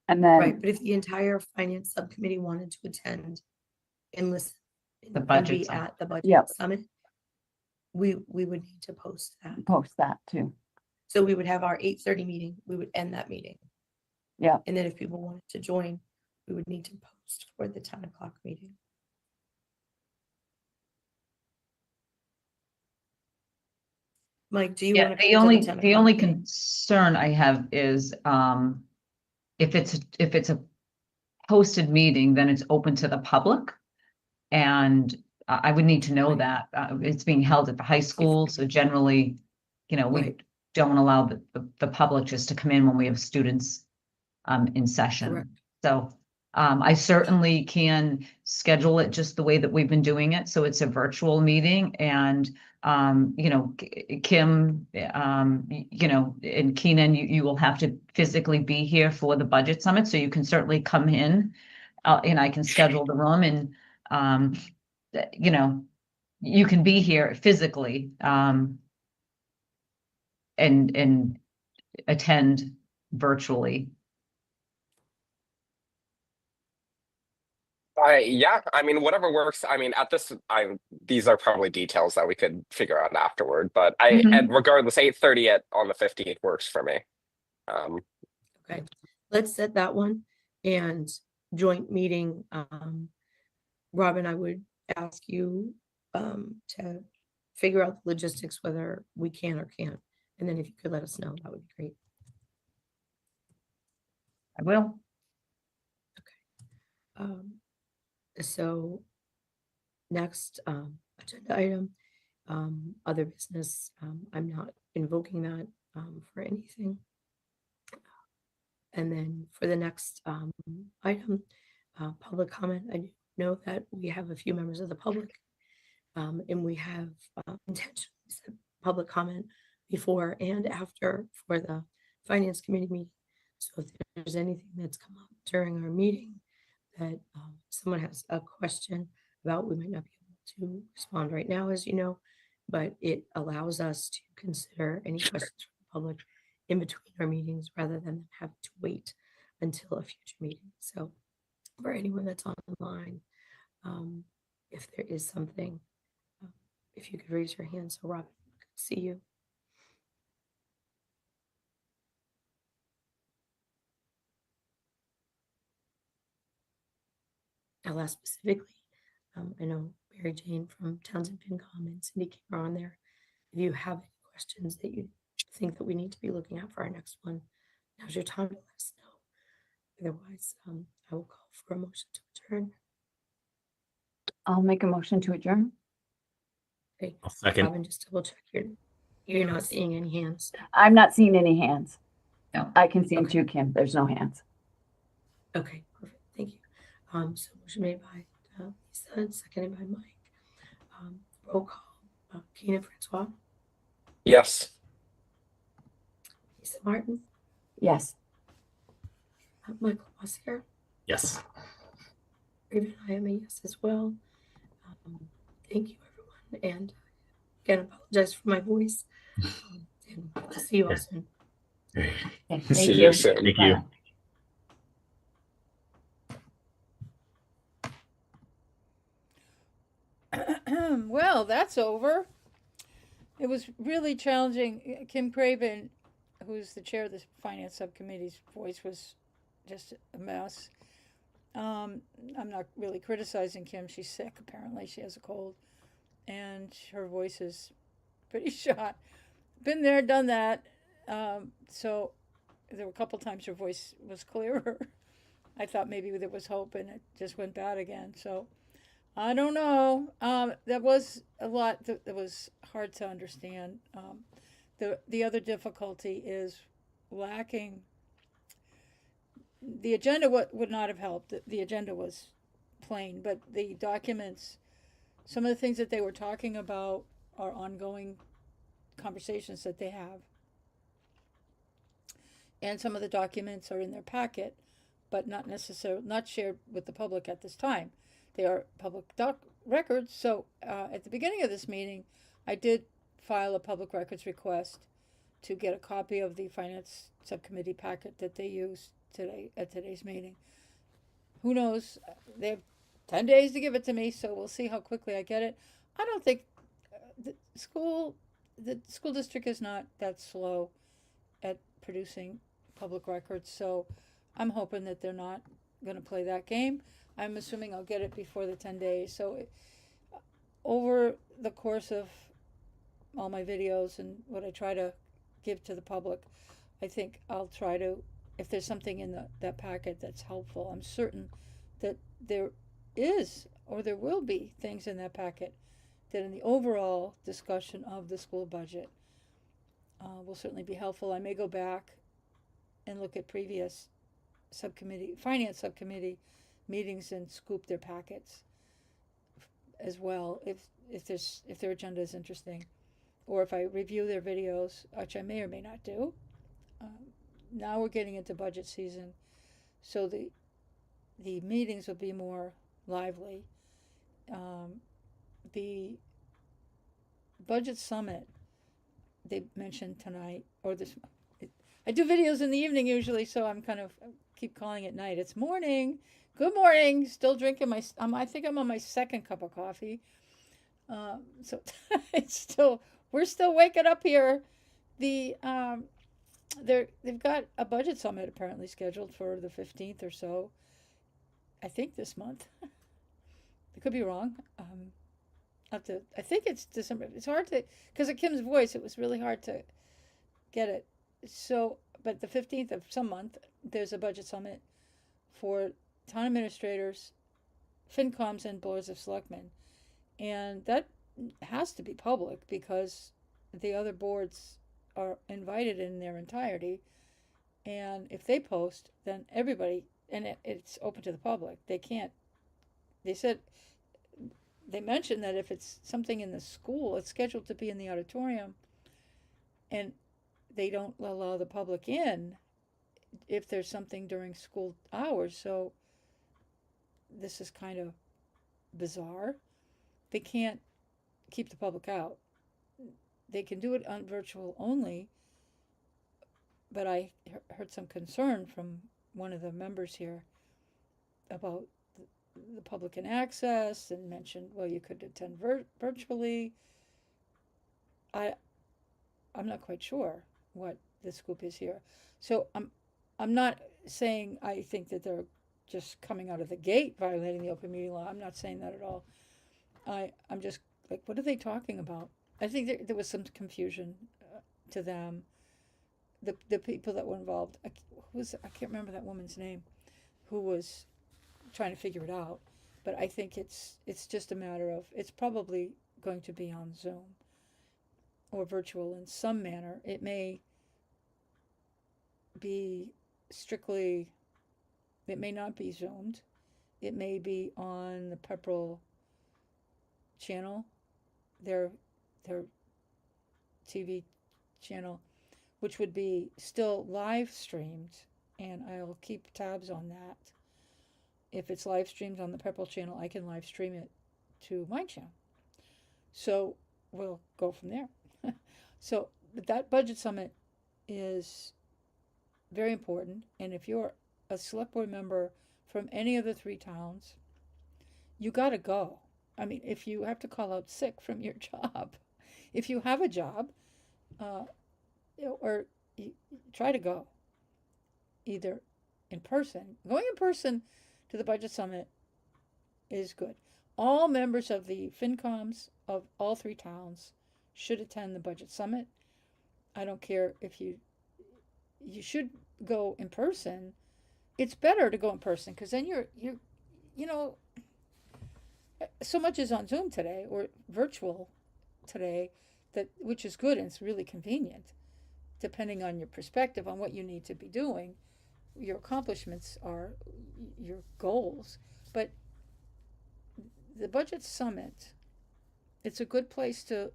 And right? then, But if the entire finance subcommittee wanted to attend and listen The and budget be summit. at the budget Yep. summit, we would need to post that. post that too. So we would have our 8:30 meeting, we would end that meeting. Yeah. And then if people wanted to join, we would need to post for the 10 o'clock meeting. Mike, do you Yeah, want the only concern I have is if it's a posted meeting, then it's open to the public. And I would need to know Right. that it's being held at the high school, so generally, we Right. don't allow the public just to come in when we have students in session. Correct. So I certainly can schedule it just the way that we've been doing it, so it's a virtual meeting. And Kim, and Keenan, you will have to physically be here for the budget summit, so you can certainly come in, and I can schedule the room, and you can be here physically and attend virtually. Yeah, I mean, whatever works. I mean, these are probably details that we could figure out afterward, but and regardless, 8:30 on the 15th works for me. Okay, let's set that one and joint meeting. Robin, I would ask you to figure out the logistics, whether we can or can't. And then if you could let us know, that would be great. I will. So next agenda item, other business. I'm not invoking that for anything. And then for the next item, public comment. I know that we have a few members of the public, and we have intentionally set public comment before and after for the finance committee meeting. So if there's anything that's come up during our meeting that someone has a question about, we might not be able to respond right now, as you know, but it allows us to consider any questions from the public in between our meetings rather than having to wait until a future meeting. So for anyone that's on the line, if there is something, uh, if you could raise your hand so Robin could see you. I'll ask specifically, I know Mary Jane from Townsend FinCom and Cindy King are on there. If you have any questions that you think that we need to be looking at for our next one, now's your time to let us know. Otherwise, I will call for a motion to adjourn. I'll make a motion to adjourn. Okay, I'll second. Robin, just double check you're not seeing any hands. I'm not seeing any hands. No. I can see them Okay. too, Kim. There's no hands. Okay, perfect, thank you. So motion made by Lisa and seconded by Mike. Roll call, Keenan Francois, Yes. Lisa Martin, Yes. Michael Bossier, Yes. Raven, I am a yes as well. Thank you, everyone, and again, apologize for my voice. And we'll see you all soon. Okay, See thank you you. soon. Thank you. Bye. Well, that's over. It was really challenging. Kim Craven, who's the chair of the finance subcommittee's voice was just a mess. I'm not really criticizing Kim. She's sick, apparently. She has a cold. And her voice is pretty shot. Been there, done that. So there were a couple times her voice was clearer. I thought maybe there was hope, and it just went bad again. So I don't know. That was a lot that was hard to understand. The other difficulty is lacking. The agenda would not have helped. The agenda was plain, but the documents, some of the things that they were talking about are ongoing conversations that they have. And some of the documents are in their packet, but not necessarily not shared with the public at this time. They are public records. So at the beginning of this meeting, I did file a public records request to get a copy of the finance subcommittee packet that they used today at today's meeting. Who knows? They have 10 days to give it to me, so we'll see how quickly I get it. I don't think the school district is not that slow at producing public records, so I'm hoping that they're not going to play that game. I'm assuming I'll get it before the 10 days. So over the course of all my videos and what I try to give to the public, I think I'll try to, if there's something in that packet that's helpful, I'm certain that there is or there will be things in that packet that in the overall discussion of the school budget will certainly be helpful. I may go back and look at previous finance subcommittee meetings and scoop their packets as well if their agenda is interesting, or if I review their videos, which I may or may not do. Now we're getting into budget season, so the meetings will be more lively. The budget summit they mentioned tonight, or this, I do videos in the evening usually, so I'm kind of keep calling it night. It's morning. Good morning. Still drinking I think I'm on my second cup of coffee. So we're still waking up here. They've got a budget summit apparently scheduled for the 15th or so. I think this month. I could be wrong. I think it's December. It's hard to, because of Kim's voice, it was really hard to get it. So, but the 15th of some month, there's a budget summit for town administrators, FinComs, and boards of selectmen. And that has to be public because the other boards are invited in their entirety. And if they post, then everybody, and it's open to the public. They mentioned that if it's something in the school, it's scheduled to be in the auditorium, and they don't allow the public in if there's something during school hours. So this is kind of bizarre. They can't keep the public out. They can do it on virtual only, but I heard some concern from one of the members here about the public and access, and mentioned, well, you could attend virtually. I'm not quite sure what the scoop is here. So I'm not saying I think that they're just coming out of the gate violating the open meeting law. I'm not saying that at all. I'm just like, what are they talking about? I think there was some confusion to them. The people that were involved, I can't remember that woman's name, who was trying to figure it out. But I think it's just a matter of, it's probably going to be on Zoom or virtual in some manner. It may be strictly, it may not be Zoomed. It may be on the Pepperell channel, their TV channel, which would be still live streamed, and I'll keep tabs on that. If it's live streamed on the Pepperell channel, I can live stream it to my channel. So we'll go from there. So that budget summit is very important, and if you're a select board member from any of the 3 towns, you got to go. I mean, if you have to call out sick from your job, if you have a job, or you try to go either in person. Going in person to the budget summit is good. All members of the FinComs of all 3 towns should attend the budget summit. I don't care if you should go in person. It's better to go in person, because then you're you know, so much is on Zoom today or virtual today, that which is good and it's really convenient, depending on your perspective on what you need to be doing. Your accomplishments are your goals. But the budget summit, it's a good place to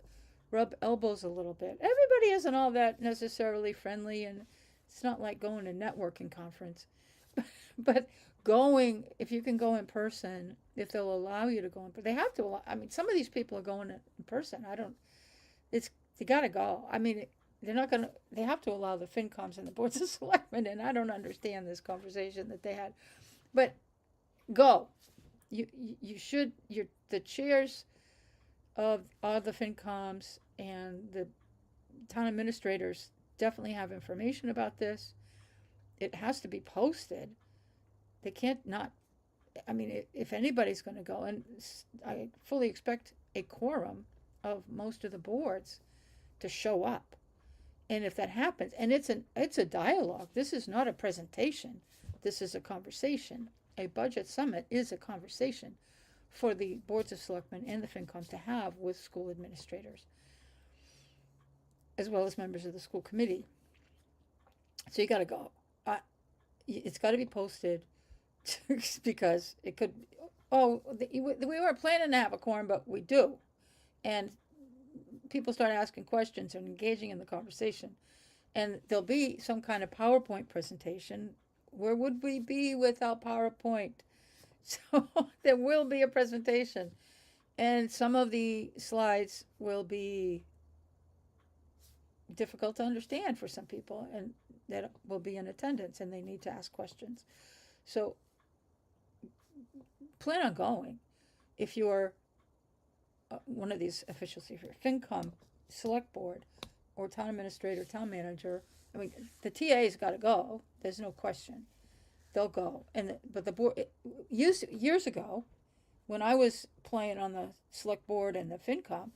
rub elbows a little bit. Everybody isn't all that necessarily friendly, and it's not like going to a networking conference. But going, if you can go in person, if they'll allow you to go in, but they have to allow, I mean, some of these people are going in person. They gotta go. I mean, they're not gonna, they have to allow the FinComs and the boards of selectmen, and I don't understand this conversation that they had. But go. You should, the chairs of all the FinComs and the town administrators definitely have information about this. It has to be posted. They can't not, I mean, if anybody's going to go, and I fully expect a quorum of most of the boards to show up. And if that happens, and it's a dialogue. This is not a presentation. This is a conversation. A budget summit is a conversation for the boards of selectmen and the FinComs to have with school administrators, as well as members of the school committee. So you got to go. It's got to be posted, because it could, we weren't planning to have a quorum, but we do. And people start asking questions and engaging in the conversation. And there'll be some kind of PowerPoint presentation. Where would we be without PowerPoint? So there will be a presentation. And some of the slides will be difficult to understand for some people, and that will be in attendance, and they need to ask questions. So plan on going. If you're one of these officials, if you're FinCom, select board, or town administrator, town manager, I mean, the TA's got to go. There's no question. They'll go. But the board, years ago, when I was playing on the select board and the FinCom,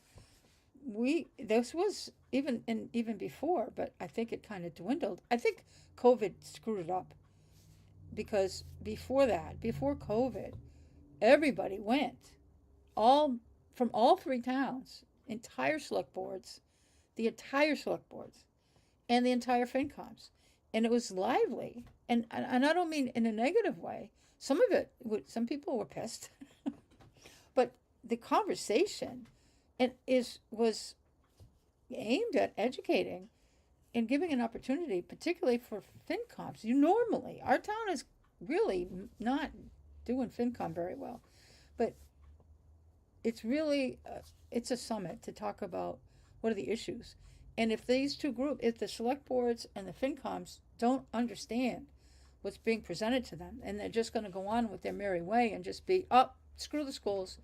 this was even before, but I think it kind of dwindled. I think COVID screwed it up, because before COVID, everybody went, from all 3 towns, the entire select boards, and the entire FinComs, and it was lively. And I don't mean in a negative way. Some some people were pissed, but the conversation was aimed at educating and giving an opportunity, particularly for FinComs. Our town is really not doing FinCom very well. But it's really, it's a summit to talk about what are the issues. And if these two groups, if the select boards and the FinComs don't understand what's being presented to them, and they're just going to go on with their merry way and just be, oh, screw the schools,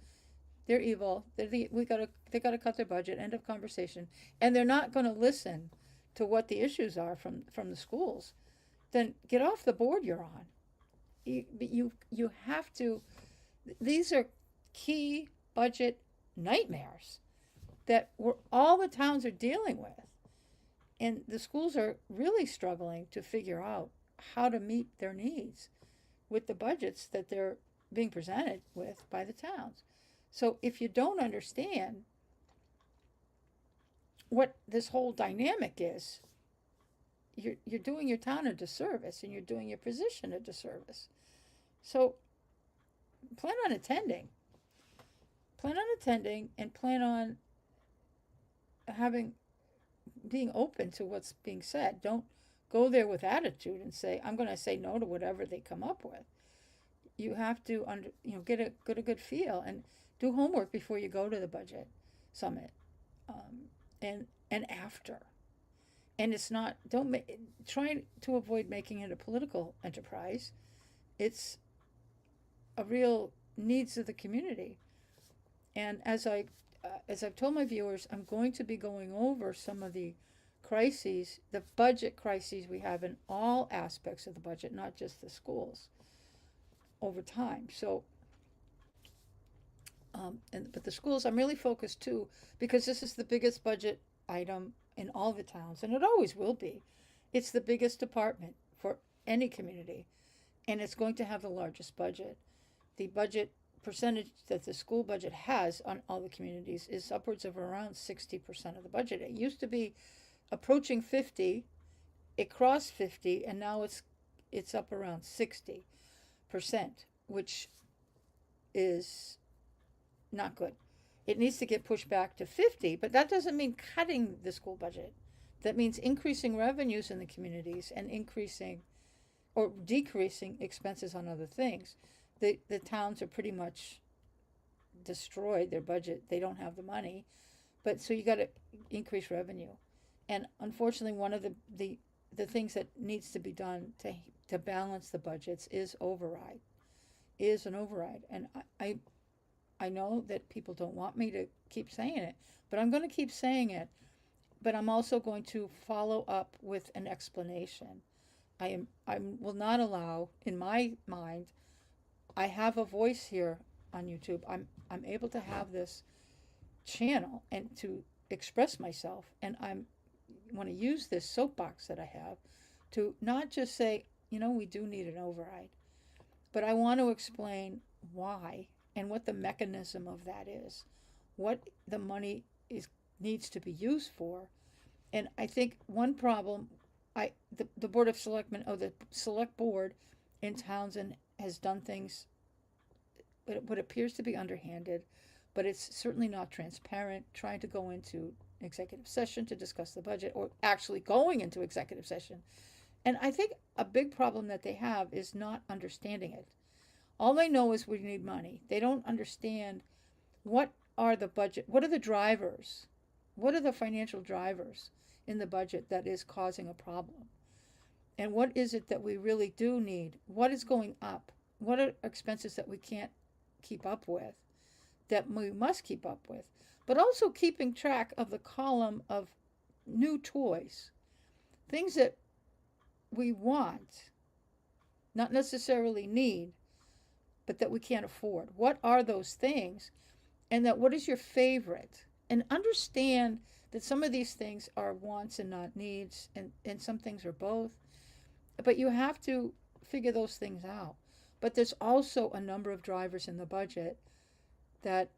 they're evil, they got to cut their budget, end of conversation, and they're not going to listen to what the issues are from the schools, then get off the board you're on. You have to, these are key budget nightmares that all the towns are dealing with, and the schools are really struggling to figure out how to meet their needs with the budgets that they're being presented with by the towns. So if you don't understand what this whole dynamic is, you're doing your town a disservice, and you're doing your position a disservice. So plan on attending. Plan on attending, and plan on being open to what's being said. Don't go there with attitude and say, I'm going to say no to whatever they come up with. You have to get a good feel, and do homework before you go to the budget summit, and after. And it's not, try to avoid making it a political enterprise. It's a real needs of the community. And as I've told my viewers, I'm going to be going over some of the crises, the budget crises we have in all aspects of the budget, not just the schools, over time. So, but the schools, I'm really focused too, because this is the biggest budget item in all the towns, and it always will be. It's the biggest department for any community, and it's going to have the largest budget. The budget percentage that the school budget has on all the communities is upwards of around 60% of the budget. It used to be approaching 50, it crossed 50, and now it's up around 60%, which is not good. It needs to get pushed back to 50, but that doesn't mean cutting the school budget. That means increasing revenues in the communities and increasing or decreasing expenses on other things. The towns are pretty much destroyed their budget. They don't have the money, but so you got to increase revenue. And unfortunately, one of the things that needs to be done to balance the budgets is an override. And I know that people don't want me to keep saying it, but I'm going to keep saying it. But I'm also going to follow up with an explanation. I will not allow, in my mind, I have a voice here on YouTube. I'm able to have this channel and to express myself, and I want to use this soapbox that I have to not just say, we do need an override, but I want to explain why and what the mechanism of that is, what the money needs to be used for. And I think one problem, the Board of Selectmen, or the Select Board in Townsend has done things, what appears to be underhanded, but it's certainly not transparent, trying to go into executive session to discuss the budget, or actually going into executive session. And I think a big problem that they have is not understanding it. All they know is we need money. They don't understand what are the drivers, what are the financial drivers in the budget that is causing a problem, and what is it that we really do need, what is going up, what are expenses that we can't keep up with, that we must keep up with, but also keeping track of the column of new toys, things that we want, not necessarily need, but that we can't afford. What are those things? And what is your favorite? And understand that some of these things are wants and not needs, and some things are both. But you have to figure those things out. But there's also a number of drivers in the budget that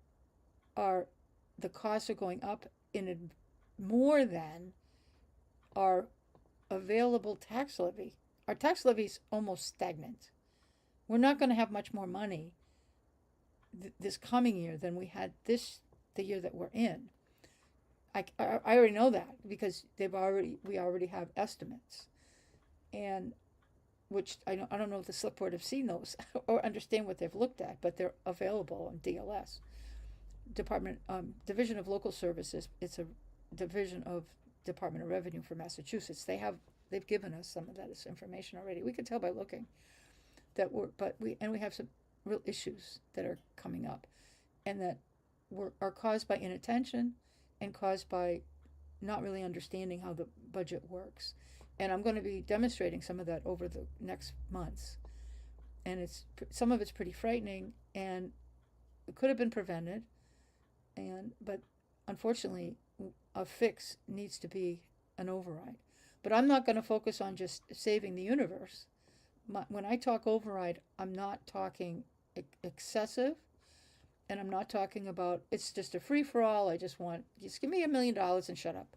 the costs are going up in more than our available tax levy. Our tax levy is almost stagnant. We're not going to have much more money this coming year than we had the year that we're in. I already know that because we already have estimates, and which I don't know if the select board have seen those or understand what they've looked at, but they're available on DLS. Division of Local Services. It's a division of Department of Revenue for Massachusetts. They've given us some of that information already. We could tell by looking that we have some real issues that are coming up, and that are caused by inattention and caused by not really understanding how the budget works. And I'm going to be demonstrating some of that over the next months. And some of it's pretty frightening, and it could have been prevented. But unfortunately, a fix needs to be an override. But I'm not going to focus on just saving the universe. When I talk override, I'm not talking excessive, and I'm not talking about it's just a free for all. Just give me $1 million and shut up.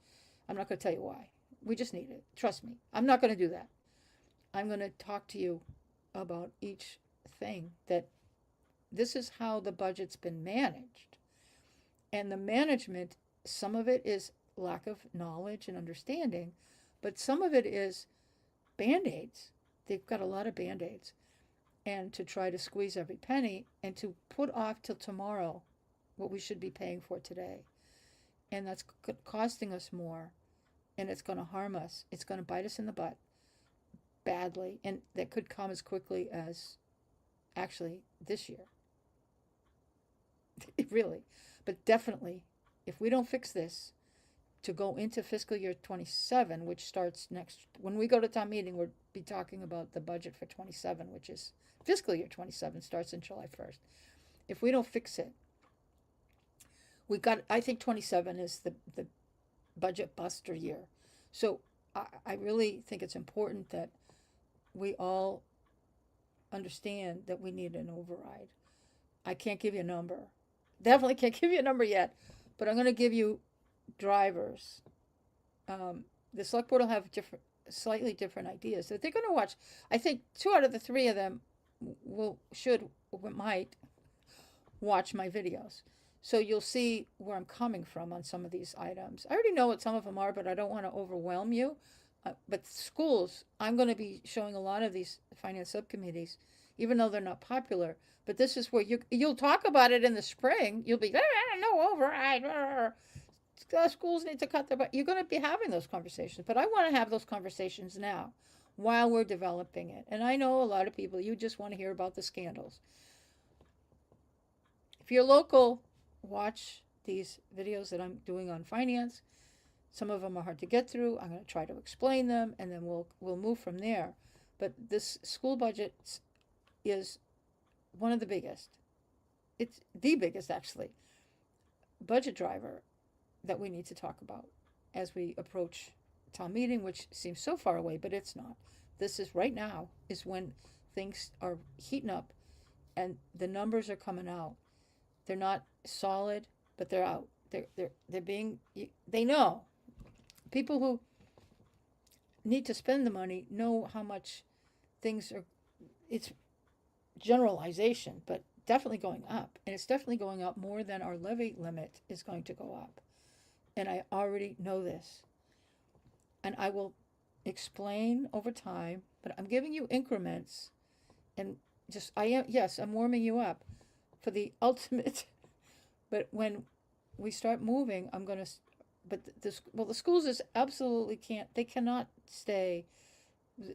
I'm not going to tell you why. We just need it. Trust me. I'm not going to do that. I'm going to talk to you about each thing, that this is how the budget's been managed. And the management, some of it is lack of knowledge and understanding, but some of it is Band-Aids. They've got a lot of Band-Aids. And to try to squeeze every penny and to put off till tomorrow what we should be paying for today. And that's costing us more, and it's going to harm us. It's going to bite us in the butt badly, and that could come as quickly as actually this year. Really. But definitely, if we don't fix this, to go into fiscal year 27, which starts when we go to town meeting, we'll be talking about the budget for 27, which is fiscal year 27, starts in July 1st. If we don't fix it, I think 27 is the budget buster year. So I really think it's important that we all understand that we need an override. I can't give you a number. Definitely can't give you a number yet, but I'm going to give you drivers. The select board will have slightly different ideas that they're going to watch. I think 2 out of the 3 of them might watch my videos. So you'll see where I'm coming from on some of these items. I already know what some of them are, but I don't want to overwhelm you. But schools, I'm going to be showing a lot of these finance subcommittees, even though they're not popular. But this is where you'll talk about it in the spring. You'll be, no override. Schools need to cut their budget. You're going to be having those conversations. But I want to have those conversations now while we're developing it. And I know a lot of people, you just want to hear about the scandals. If you're local, watch these videos that I'm doing on finance. Some of them are hard to get through. I'm going to try to explain them, and then we'll move from there. But this school budget is one of the biggest. It's the biggest, actually, budget driver that we need to talk about as we approach town meeting, which seems so far away, but it's not. This is right now is when things are heating up and the numbers are coming out. They're not solid, but they're out. They know. People who need to spend the money know how much things are. It's generalization, but definitely going up. And it's definitely going up more than our levy limit is going to go up. And I already know this. And I will explain over time, but I'm giving you increments. And I'm warming you up for the ultimate. But when we start moving, the schools is absolutely they cannot stay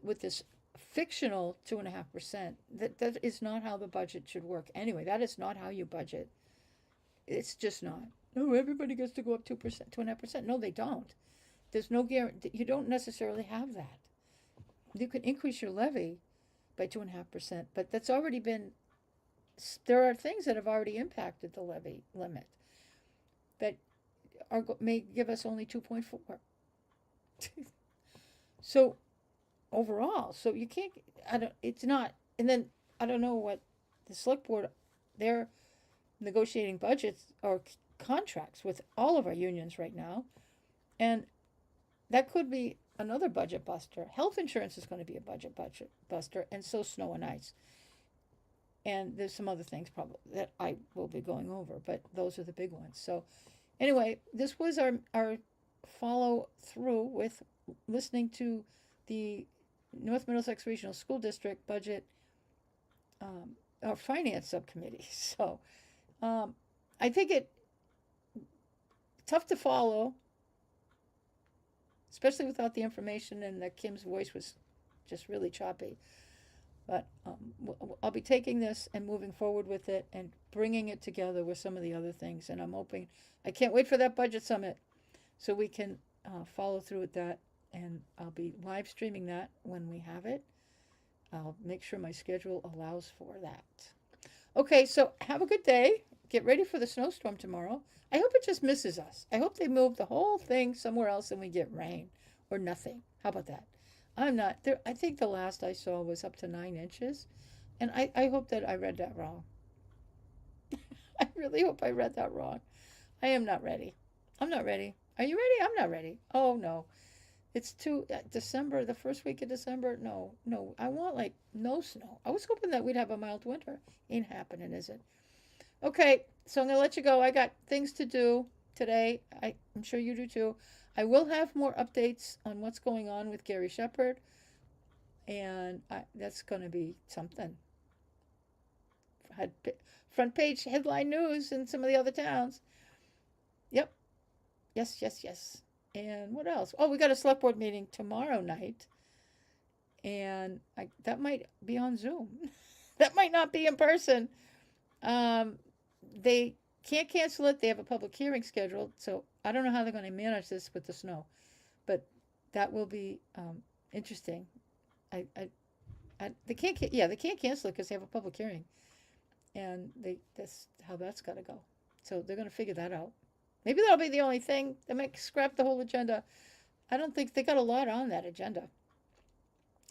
with this fictional 2.5%. That is not how the budget should work anyway. That is not how you budget. It's just not. No, everybody gets to go up 2%, 2.5%. No, they don't. There's no guarantee. You don't necessarily have that. You can increase your levy by 2.5%, but that's already been. There are things that have already impacted the levy limit that may give us only 2.4. So overall, you can't. It's not. And then I don't know what the select board. They're negotiating budgets or contracts with all of our unions right now, and that could be another budget buster. Health insurance is going to be a budget buster, and so snow and ice. And there's some other things probably that I will be going over, but those are the big ones. So anyway, this was our follow through with listening to the North Middlesex Regional School District Budget or Finance Subcommittee. So I think it tough to follow, especially without the information, and that Kim's voice was just really choppy. But I'll be taking this and moving forward with it and bringing it together with some of the other things. And I'm hoping, I can't wait for that budget summit so we can follow through with that. And I'll be live streaming that when we have it. I'll make sure my schedule allows for that. Okay, so have a good day. Get ready for the snowstorm tomorrow. I hope it just misses us. I hope they move the whole thing somewhere else and we get rain or nothing. How about that? I'm not there. I think the last I saw was up to 9 inches. And I hope that I read that wrong. I really hope I read that wrong. I am not ready. I'm not ready. Are you ready? I'm not ready. Oh, no. It's too December, the first week of December. No, I want like no snow. I was hoping that we'd have a mild winter. Ain't happening, is it? Okay, so I'm gonna let you go. I got things to do today. I'm sure you do too. I will have more updates on what's going on with Gary Shepherd, and that's gonna be something. Had front page headline news in some of the other towns. Yep. Yes. And what else? Oh, we got a select board meeting tomorrow night. And that might be on Zoom. That might not be in person. They can't cancel it. They have a public hearing scheduled. So I don't know how they're going to manage this with the snow. But that will be interesting. They can't cancel it because they have a public hearing. And that's how that's got to go. So they're going to figure that out. Maybe that'll be the only thing. They might scrap the whole agenda. I don't think they got a lot on that agenda.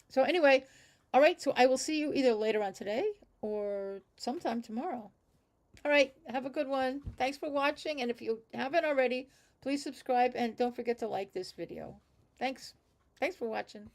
So anyway, all right. So I will see you either later on today or sometime tomorrow. All right. Have a good one. Thanks for watching. And if you haven't already, please subscribe and don't forget to like this video. Thanks for watching.